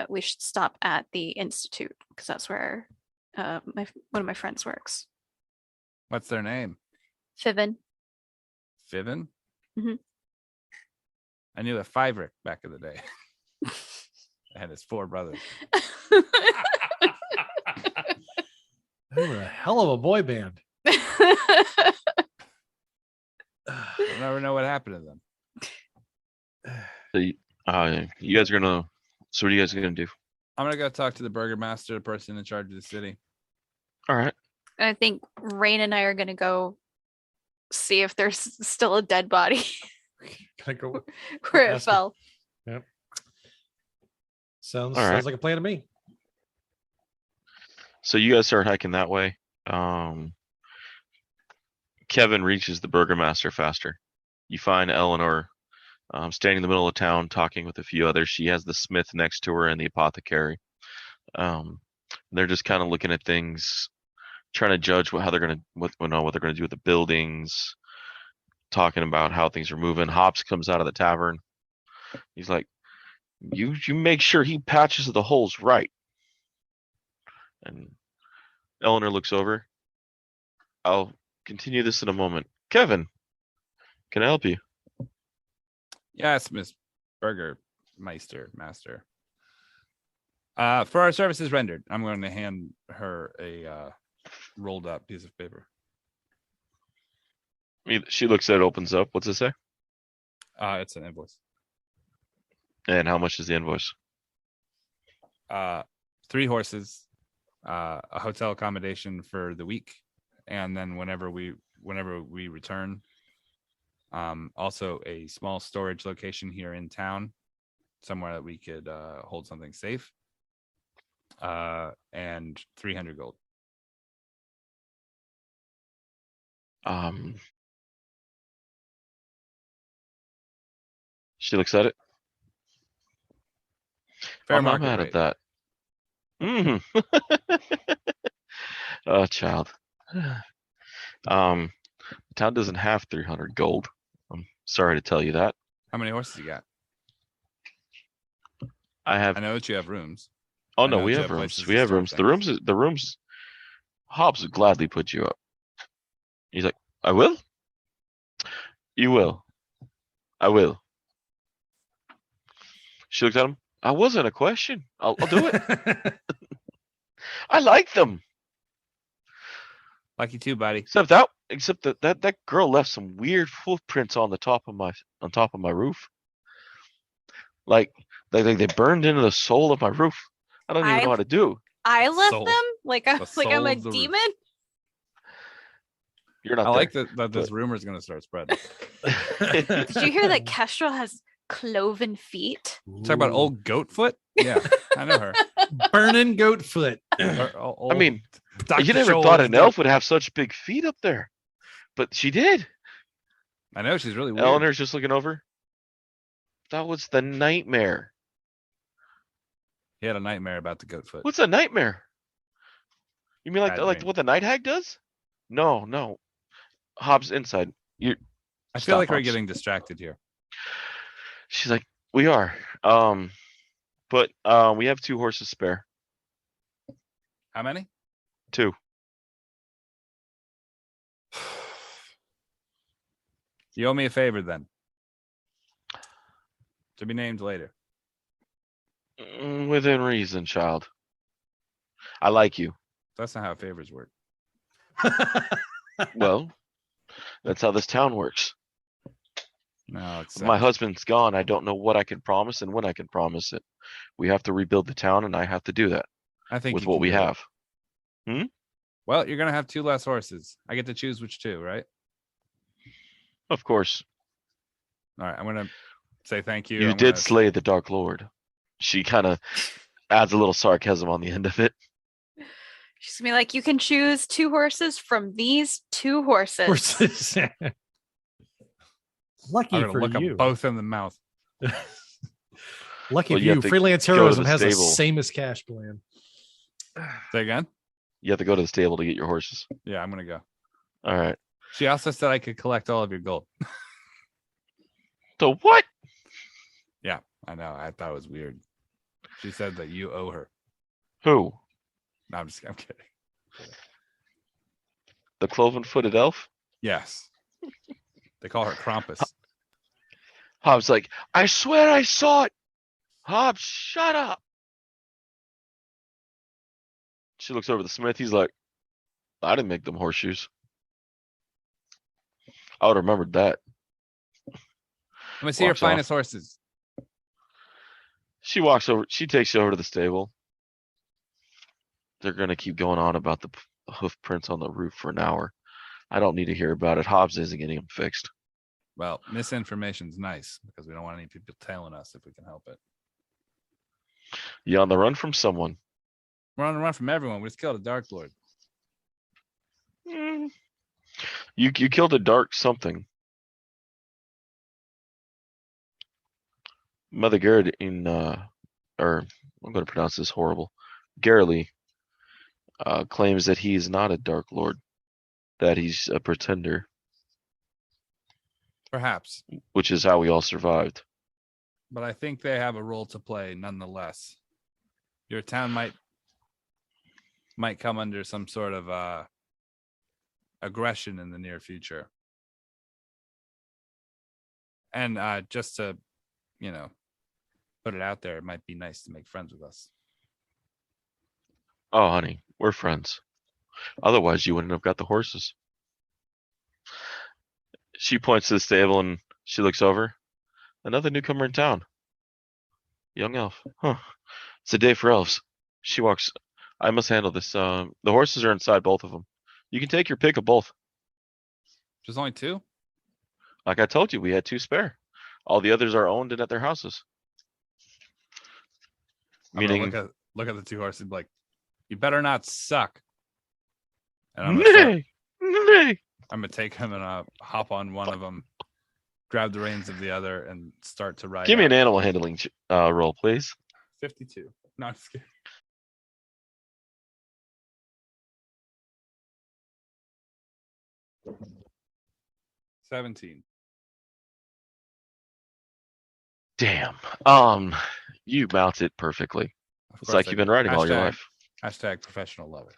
we should stop at the Institute because that's where one of my friends works. What's their name? Fiven. Fiven? Mm-hmm. I knew a Fiverick back in the day. And his 4 brothers. They were a hell of a boy band. I'll never know what happened to them. So you guys are gonna. So what are you guys gonna do? I'm gonna go talk to the Burgermaster, the person in charge of the city. All right. I think Rayne and I are gonna go see if there's still a dead body Can I go? where it fell. Yep. Sounds All right. like a plan to me. So you guys start hiking that way. Kevin reaches the Burgermaster faster. You find Eleanor standing in the middle of town talking with a few others. She has the smith next to her and the apothecary. They're just kind of looking at things, trying to judge what they're gonna do with the buildings, talking about how things are moving. Hops comes out of the tavern. He's like, "You make sure he patches the holes right." And Eleanor looks over. "I'll continue this in a moment. Kevin, can I help you?" Yes, Miss Master. For our services rendered, I'm going to hand her a rolled up piece of paper. She looks at it, opens up. What's it say? It's an invoice. And how much is the invoice? 3 horses, a hotel accommodation for the week, and then whenever we return, also a small storage location here in town, somewhere that we could hold something safe, and 300 gold. She looks at it. Fair Not market mad rate. at that. Oh, child. The town doesn't have 300 gold. I'm sorry to tell you that. How many horses you got? I know that you have rooms. Oh I no, know we that you have have rooms. places We to have store rooms. things. The rooms. Hobbs would gladly put you up. He's like, "I will. You will. I will." She looks at him. I wasn't a question. I'll do it. I like them. Like you too, buddy. Except that girl left some weird footprints on top of my roof. Like they burned into the soul of my roof. I don't even know how to do. I left Soul. them like I'm a of the roof. demon. You're not I there. like that this rumor is going to start spreading. Did you hear that Kestrel has cloven feet? Talk about old Goatfoot? Yeah, I know her. Burning Goatfoot. I mean, Dr. you never Scholl thought is an dead. elf would have such big feet up there, but she did. I know, she's really weird. Eleanor's just looking over. That was the nightmare. He had a nightmare about the Goatfoot. What's a nightmare? You mean like Bad dream. what the night hag does? No. Hobbs inside. I feel like we're Hobbs. getting distracted here. She's like, we are. But we have 2 horses spare. How many? 2. You owe me a favor then. To be named later. Within reason, child. I like you. That's not how favors work. Well, that's how this town works. No, it's My husband's gone. I don't know what I can promise and when I can promise it. We have to rebuild the town, and I have to do that I think with you what can we do it. have. Well, you're gonna have 2 less horses. I get to choose which 2, right? Of course. All right, I'm gonna say thank you. You did slay the Dark Lord. She kind of adds a little sarcasm on the end of it. She's gonna be like, you can choose 2 horses from these 2 horses. Horses. Lucky I'm gonna for look you. them both in the mouth. Lucky Well, for you have you. to Freelance go to Heroism the has the stable. same as cash plan. Say again? You have to go to the stable to get your horses. Yeah, I'm gonna go. All right. She also said I could collect all of your gold. So what? Yeah, I know. I thought it was weird. She said that you owe her. Who? No, I'm kidding. The cloven-footed elf? Yes. They call her Krampus. Hobbs like, I swear I saw it. Hobbs, shut up. She looks over at the smith. He's like, I didn't make them horseshoes. I would have remembered that. Let me see your Walks off. finest horses. She walks over. She takes you over to the stable. They're going to keep going on about the hoof prints on the roof for an hour. I don't need to hear about it. Hobbs isn't getting them fixed. Well, misinformation's nice because we don't want any people telling us if we can help it. You on the run from someone? We're on the run from everyone. We just killed a Dark Lord. You killed a dark something. Mother Garrett or I'm going to pronounce this horrible. Garrely claims that he is not a Dark Lord, that he's a pretender, Perhaps. which is how we all survived. But I think they have a role to play nonetheless. Your town might come under some sort of aggression in the near future. And just to, put it out there, it might be nice to make friends with us. Oh, honey, we're friends. Otherwise, you wouldn't have got the horses. She points to the stable and she looks over. Another newcomer in town. Young elf. Huh. It's a day for elves. She walks. I must handle this. The horses are inside, both of them. You can take your pick of both. There's only 2? Like I told you, we had 2 spare. All the others are owned and at their houses. I'm gonna Meaning, look at the 2 horses and be like, you better not suck. And I'm gonna take him and hop on one of them, grab the reins of the other, and start to ride. Give me out. an animal handling roll, please. 52. No, I'm just kidding. $17. Damn. You mount it perfectly. Of It's course like I you've been do. riding all your life. Hashtag professional lover.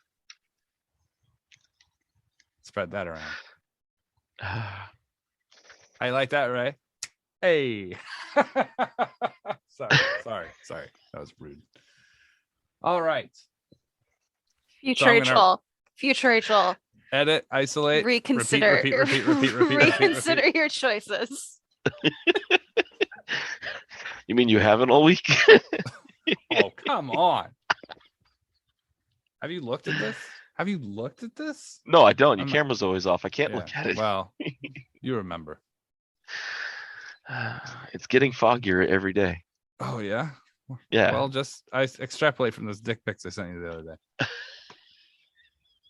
Spread that around. How you like that, Ray? Hey. Sorry. That was rude. All right. Future So I'm gonna- Rachel. Edit, isolate, Reconsider. repeat. Reconsider your choices. You mean you haven't all week? Oh, come on. Have you looked at this? No, I don't. Your I'm not- camera's always off. I can't Yeah, look at it. Well, you remember. It's getting foggier every day. Oh yeah. Yeah. Well, I extrapolate from those dick pics I sent you the other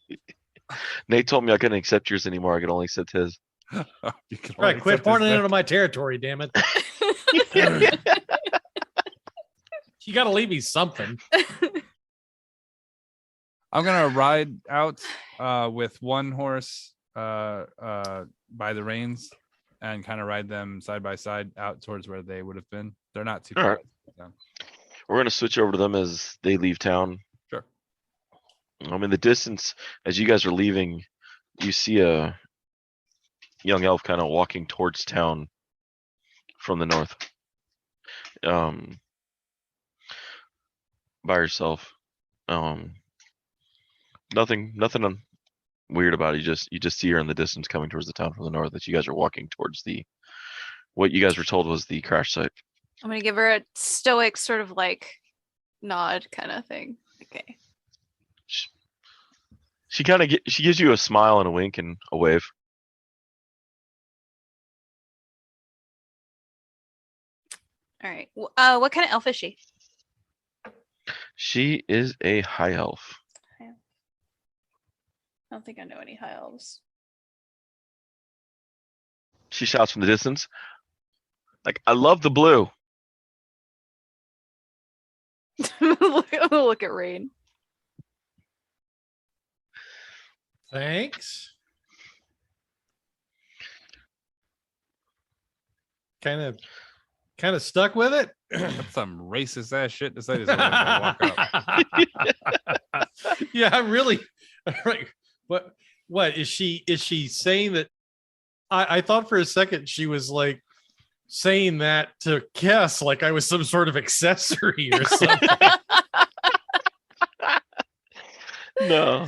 day. Nate told me I couldn't accept yours anymore. I could only accept his. You can All right, only quit accept his horning dick. into my territory, damn it. You got to leave me something. I'm gonna ride out with one horse by the reins and kind of ride them side by side out towards where they would have been. They're not too All far. right. We're gonna switch over to them as they leave town. Sure. In the distance, as you guys are leaving, you see a young elf kind of walking towards town from the north. By herself. Nothing weird about it. You just see her in the distance coming towards the town from the north that you guys are walking towards what you guys were told was the crash site. I'm gonna give her a stoic sort of like nod kind of thing. Okay. She gives you a smile and a wink and a wave. All right. What kind of elf is she? She is a high elf. I don't think I know any high elves. She shouts from the distance, like, I love the blue. Look at Rayne. Thanks. Kind of stuck with it. That's some racist ass shit to say to somebody as I walk up. Yeah, I'm really. What is she saying that? I thought for a second she was like saying that to Kess, like I was some sort of accessory or something. No,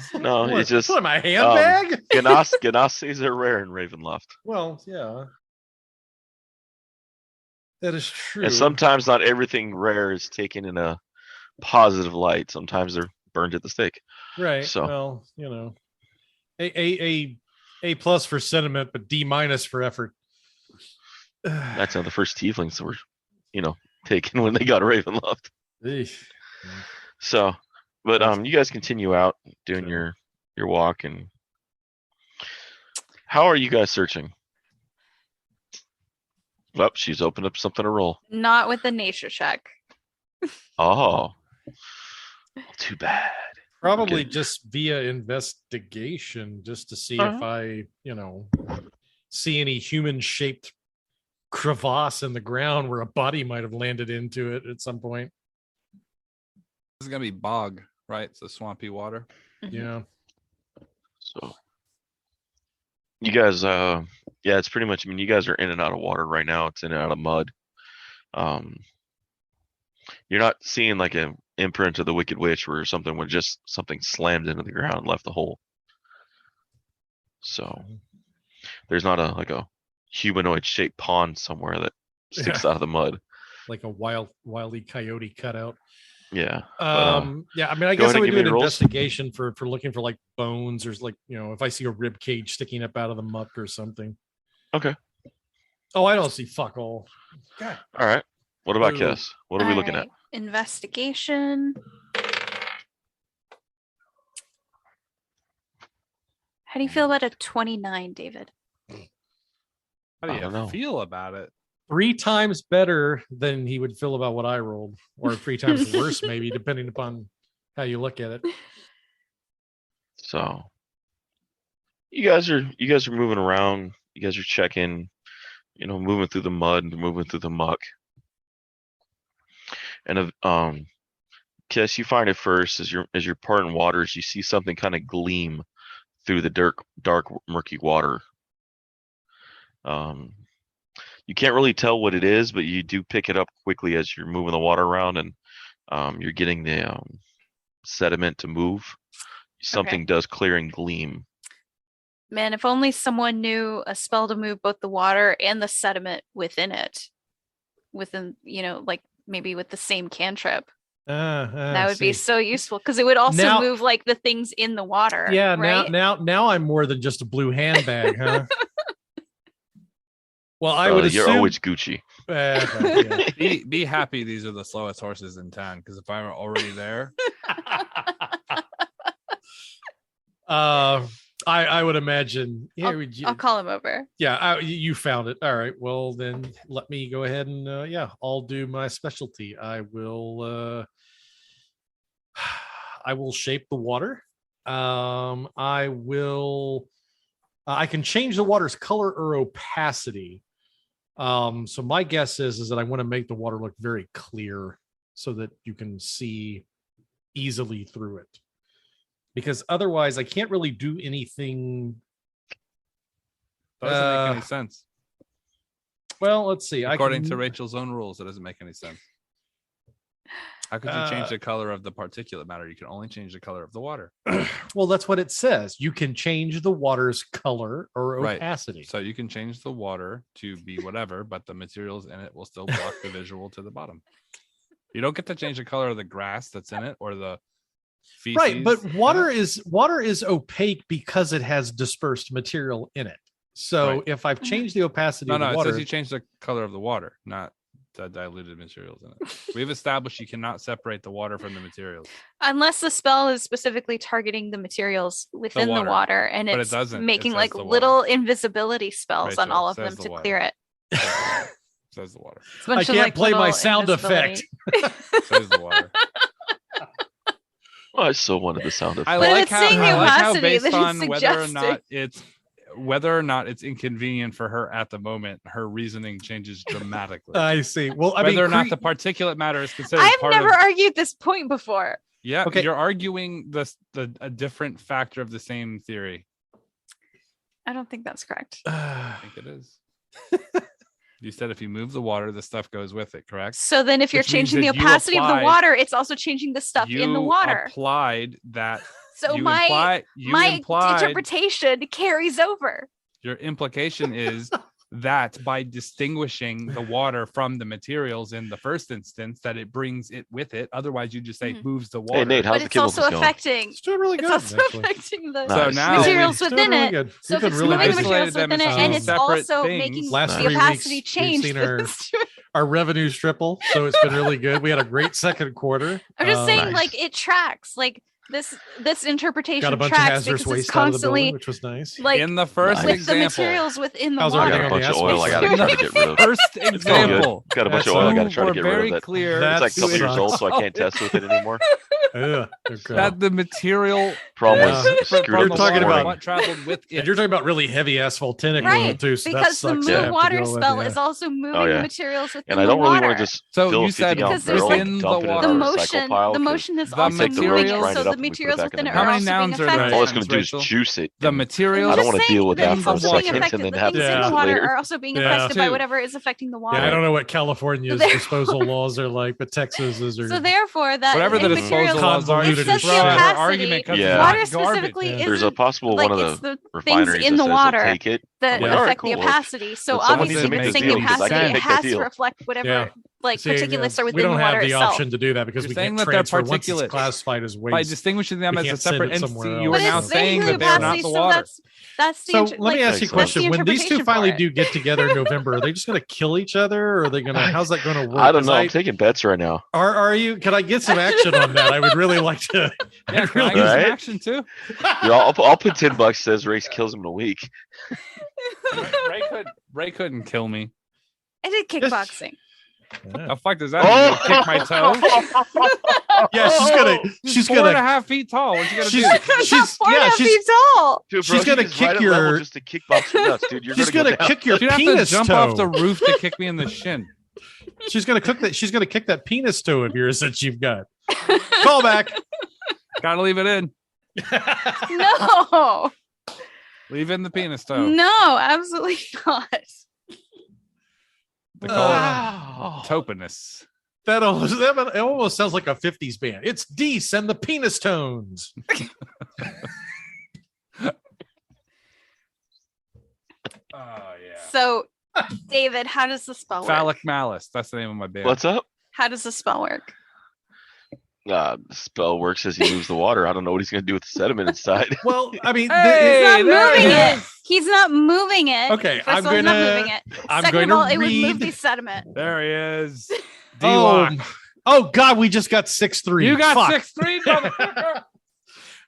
it's just what, my handbag. Ganassis are rare in Ravenloft. Well, yeah, that is true. And sometimes not everything rare is taken in a positive light. Sometimes they're burned at the stake. Right. So, well, A plus for sentiment, but D minus for effort. that's how the first tieflings were, taken when they got a Ravenloft. So, but you guys continue out doing your walk, and how are you guys searching? Well, she's opened up something to roll. Not with the nature check. Oh, too bad. Probably Okay. just via investigation, just to see if I, see any human-shaped crevasse in the ground where a body might have landed into it at some point. This is gonna be bog, right? So swampy water. Yeah. So, you guys, it's pretty much. I mean, you guys are in and out of water right now. It's in and out of mud. You're not seeing like an imprint of the Wicked Witch where something slammed into the ground and left a hole. So there's not a humanoid shaped pond somewhere that sticks out of the mud. Like a wily coyote cutout. Yeah. I mean, I go guess ahead I and would give do me an the rolls. investigation for looking for like bones or like, if I see a rib cage sticking up out of the muck or something. Okay. Oh, I don't see fuck all. God. All right. What about Ooh. Kess? What are we looking at? Investigation. How do you feel about a 29, David? How do I don't know. you feel about it? 3 times better than he would feel about what I rolled, or 3 times worse, maybe, depending upon how you look at it. So you guys are moving around. You guys are checking, moving through the mud and moving through the muck. And Kess, you find it first as you're parting waters, you see something kind of gleam through the dark, murky water. You can't really tell what it is, but you do pick it up quickly as you're moving the water around, and you're getting the sediment to move. Something does clear and gleam. Man, if only someone knew a spell to move both the water and the sediment within it. Within, like maybe with the same cantrip. That would be so useful because it would also move like the things in the water. Yeah, right? now I'm more than just a blue handbag, huh? Well, I would assume you're always Gucci. Yeah. Be happy these are the slowest horses in town, because if I were already there. I would imagine. Yeah, I'll call him over. Yeah, you found it. All right. Well, then let me go ahead and I'll do my specialty. I will shape the water. I can change the water's color or opacity. So my guess is that I want to make the water look very clear so that you can see easily through it. Because otherwise I can't really do anything. Doesn't make any sense. Well, let's see. According to Rachel's own rules, it doesn't make any sense. How could you change the color of the particulate matter? You can only change the color of the water. Well, that's what it says. You can change the water's color or opacity. So you can change the water to be whatever, but the materials in it will still block the visual to the bottom. You don't get to change the color of the grass that's in it or the feces. Right, but water is opaque because it has dispersed material in it. So if I've changed the opacity of the water, it says you change the color of the water, not the diluted materials in it. We've established you cannot separate the water from the materials unless the spell is specifically targeting the materials within the water, and it's making like little invisibility spells on all of them to clear it. Says the water. I can't play my sound effect. Says the water. Well, I still wanted the sound effect. I like how based on whether or not it's inconvenient for her at the moment, her reasoning changes dramatically. I see. Well, whether or not the particulate matter is considered. I've never argued this point before. Yeah, okay. You're arguing a different factor of the same theory. I don't think that's correct. I think it is. You said if you move the water, the stuff goes with it, correct? So then if you're changing the opacity of the water, it's also changing the stuff in the water. You applied that. So my interpretation carries over. Your implication is that by distinguishing the water from the materials in the first instance, that it brings it with it. Otherwise, you just say moves the water. Hey Nate, how's the kibbles going? It's doing really good. It's also affecting the now materials within it. Good. So if it's moving the materials within it, and it's also making the opacity change. Our revenues triple, so it's been really good. We had a great second quarter. I'm just saying, like it tracks. Like this interpretation got a bunch tracks of hazardous because it's waste out of the constantly building, which was nice. Like in the first with example, the materials within the How's water. I got a bunch of oil I gotta try to get rid of. First example, got a bunch of oil I gotta try to get rid of. That. Clear. It's like a couple years old, so I can't test with it anymore. That the material problem was screwed you're up talking about what traveled with it. And you're talking about really heavy asphaltenic right? too, so because the move water spell is also moving the materials within the water. And I don't really want to just so you said within the water. The motion is also moving it, so the materials within it are also being affected. All it's going to do is juice it. The materials. I don't want to deal with that for a second and then have to in the water later. are also being affected by whatever is affecting the water. Yeah, I don't know what California's disposal laws are like, but Texas's are. So therefore, that whatever the disposal laws are, it says the opacity. Water specifically is there's a possible one of the refineries in the water take it that affect the opacity. So obviously, when saying the opacity, it has to reflect whatever particulates are within the water itself. We don't have the option to do that because we can't transfer once it's classified as waste. By distinguishing them as a separate entity, you are But now it's saying that they're not the water. So let me ask you a question. When these two finally do get together in November, are they just going to kill each other, or are they going to? How's that going to work? I don't know. I'm taking bets right now. Are you? Can I get some action on that? I would really like to. Yeah, can I get some action too? I'll put $10. Says Race kills him in a week. Ray couldn't kill me. I did kickboxing. The fuck does that mean? You kick my toe? Yeah, she's gonna 4.5 feet tall. What you gonna do? She's 4.5 feet tall. Dude, she's gonna kick your just to kickbox your nuts, dude. She's gonna kick your penis toe. You'd have to jump off the roof to kick me in the shin. She's gonna cook that. She's gonna kick that penis toe of yours that you've got. Call back. Gotta leave it in. No. Leave in the penis toe. No, absolutely not. They call it Topinus. That almost sounds like a 50s band. It's Deese and the Penis Tones. Oh yeah. So, David, how does the spell work? Phallic Malice. That's the name of my band. What's up? How does the spell work? The spell works as he moves the water. I don't know what he's going to do with the sediment inside. Well, I mean, Hey, He's not there moving it it. is. He's not moving it. Okay, First of all, he's not moving it. I'm Second going of all, to it would move read. the sediment. There he is. Oh, D-Lock. oh God, we just got 6-3. You got Fuck. 6-3, motherfucker.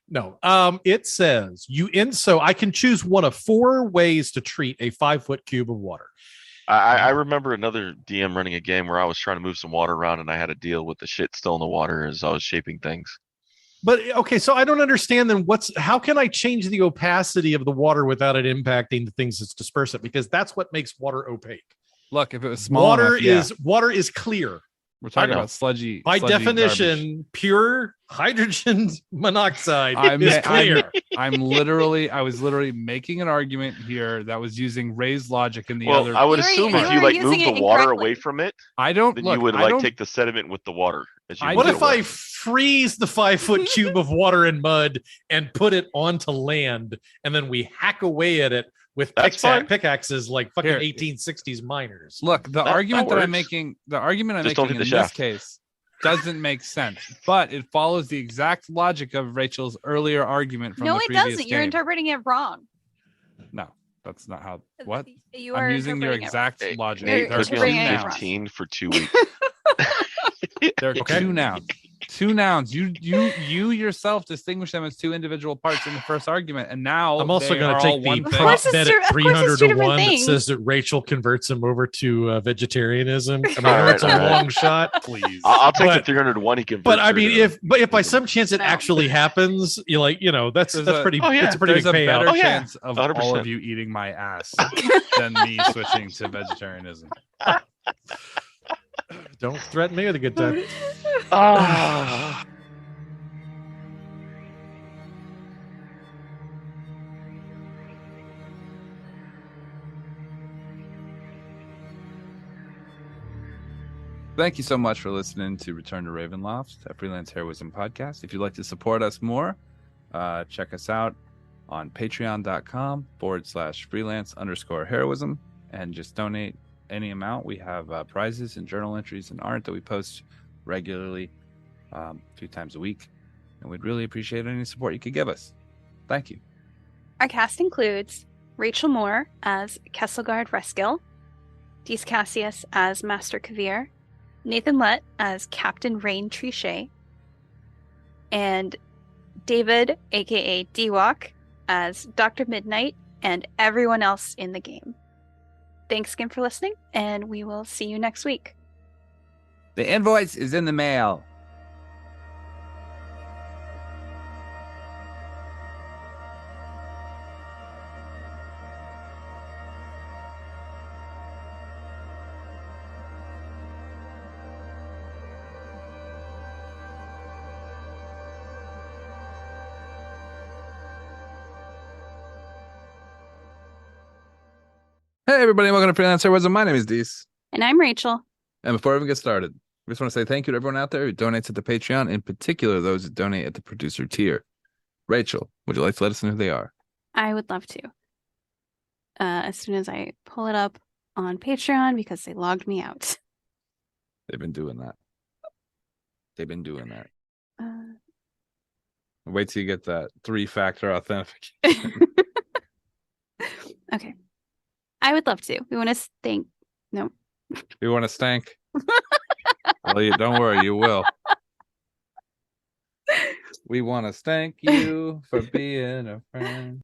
No, it says so I can choose one of 4 ways to treat a 5-foot cube of water. I remember another DM running a game where I was trying to move some water around and I had to deal with the shit still in the water as I was shaping things. But okay, so I don't understand then how can I change the opacity of the water without it impacting the things that's disperse it? Because that's what makes water opaque. Look, if it was small Water enough, water is clear. we're talking I know. about sludgy. By sludgy definition, garbage. pure hydrogen monoxide I'm- is clear. I was literally making an argument here that was using Ray's logic in the Well, other. I would You were- assume you if were you like using move it the water incorrectly. away from it, I don't then look. you would I like don't, take the sediment with the water. As you I What move if it away. I freeze the 5-foot cube of water and mud and put it onto land, and then we hack away at it with That's fine. pickaxes like fucking Here. 1860s miners? look. The That argument that I'm works. making. The argument I'm Just don't making hit in the this shaft. case doesn't make sense, but it follows the exact logic of Rachel's earlier argument from No, the it previous doesn't. You're game. interpreting it wrong. No, that's not how. What? You I'm are using your interpreting it exact Hey, logic. You're Nate, There are put me two interpreting it on wrong. nouns. 15 for 2 weeks. There are Okay. two nouns. Two nouns. You yourself distinguish them as 2 individual parts in the first argument, and now I'm also they going are to all take the one thing. course prop it's bet two- at of course it's 300 two to different 1 that things. says that Rachel converts him over to vegetarianism. I mean, All I know right, it's a all right. long shot, Please. I'll take But- the 301 he can. but I mean, if by some chance it No. actually happens, that's There's that's a- pretty. Oh, yeah. It's a pretty There's a big payout. better Oh, yeah. chance of all 100%. of you eating my ass than me switching to vegetarianism. Don't threaten me with a good time. Ah. Thank you so much for listening to Return to Ravenloft, a Freelance Heroism podcast. If you'd like to support us more, check us out on patreon.com/freelance_heroism and just donate any amount. We have prizes and journal entries and art that we post regularly, a few times a week. And we'd really appreciate any support you could give us. Thank you. Our cast includes Rachel Moore as Kesselgard Reskill, Dees Cassius as Master Kaeviir, Nathan Lett as Captain Rayne Trichet, and David, aka D-Walk, as Dr. Midnight, and everyone else in the game. Thanks again for listening, and we will see you next week. The invoice is in the mail. Hey, everybody, welcome to Freelance Heroism. My name is Dees. And I'm Rachel. And before we even get started, we just want to say thank you to everyone out there who donates at the Patreon, in particular those who donate at the producer tier. Rachel, would you like to let us know who they are? I would love to. As soon as I pull it up on Patreon, because they logged me out. They've been doing that. Uh, Wait till you get that 3-factor authentication. okay. I would love to. We want to thank. No. You want to stank? Well, don't worry, you will. We want to thank you for being a friend.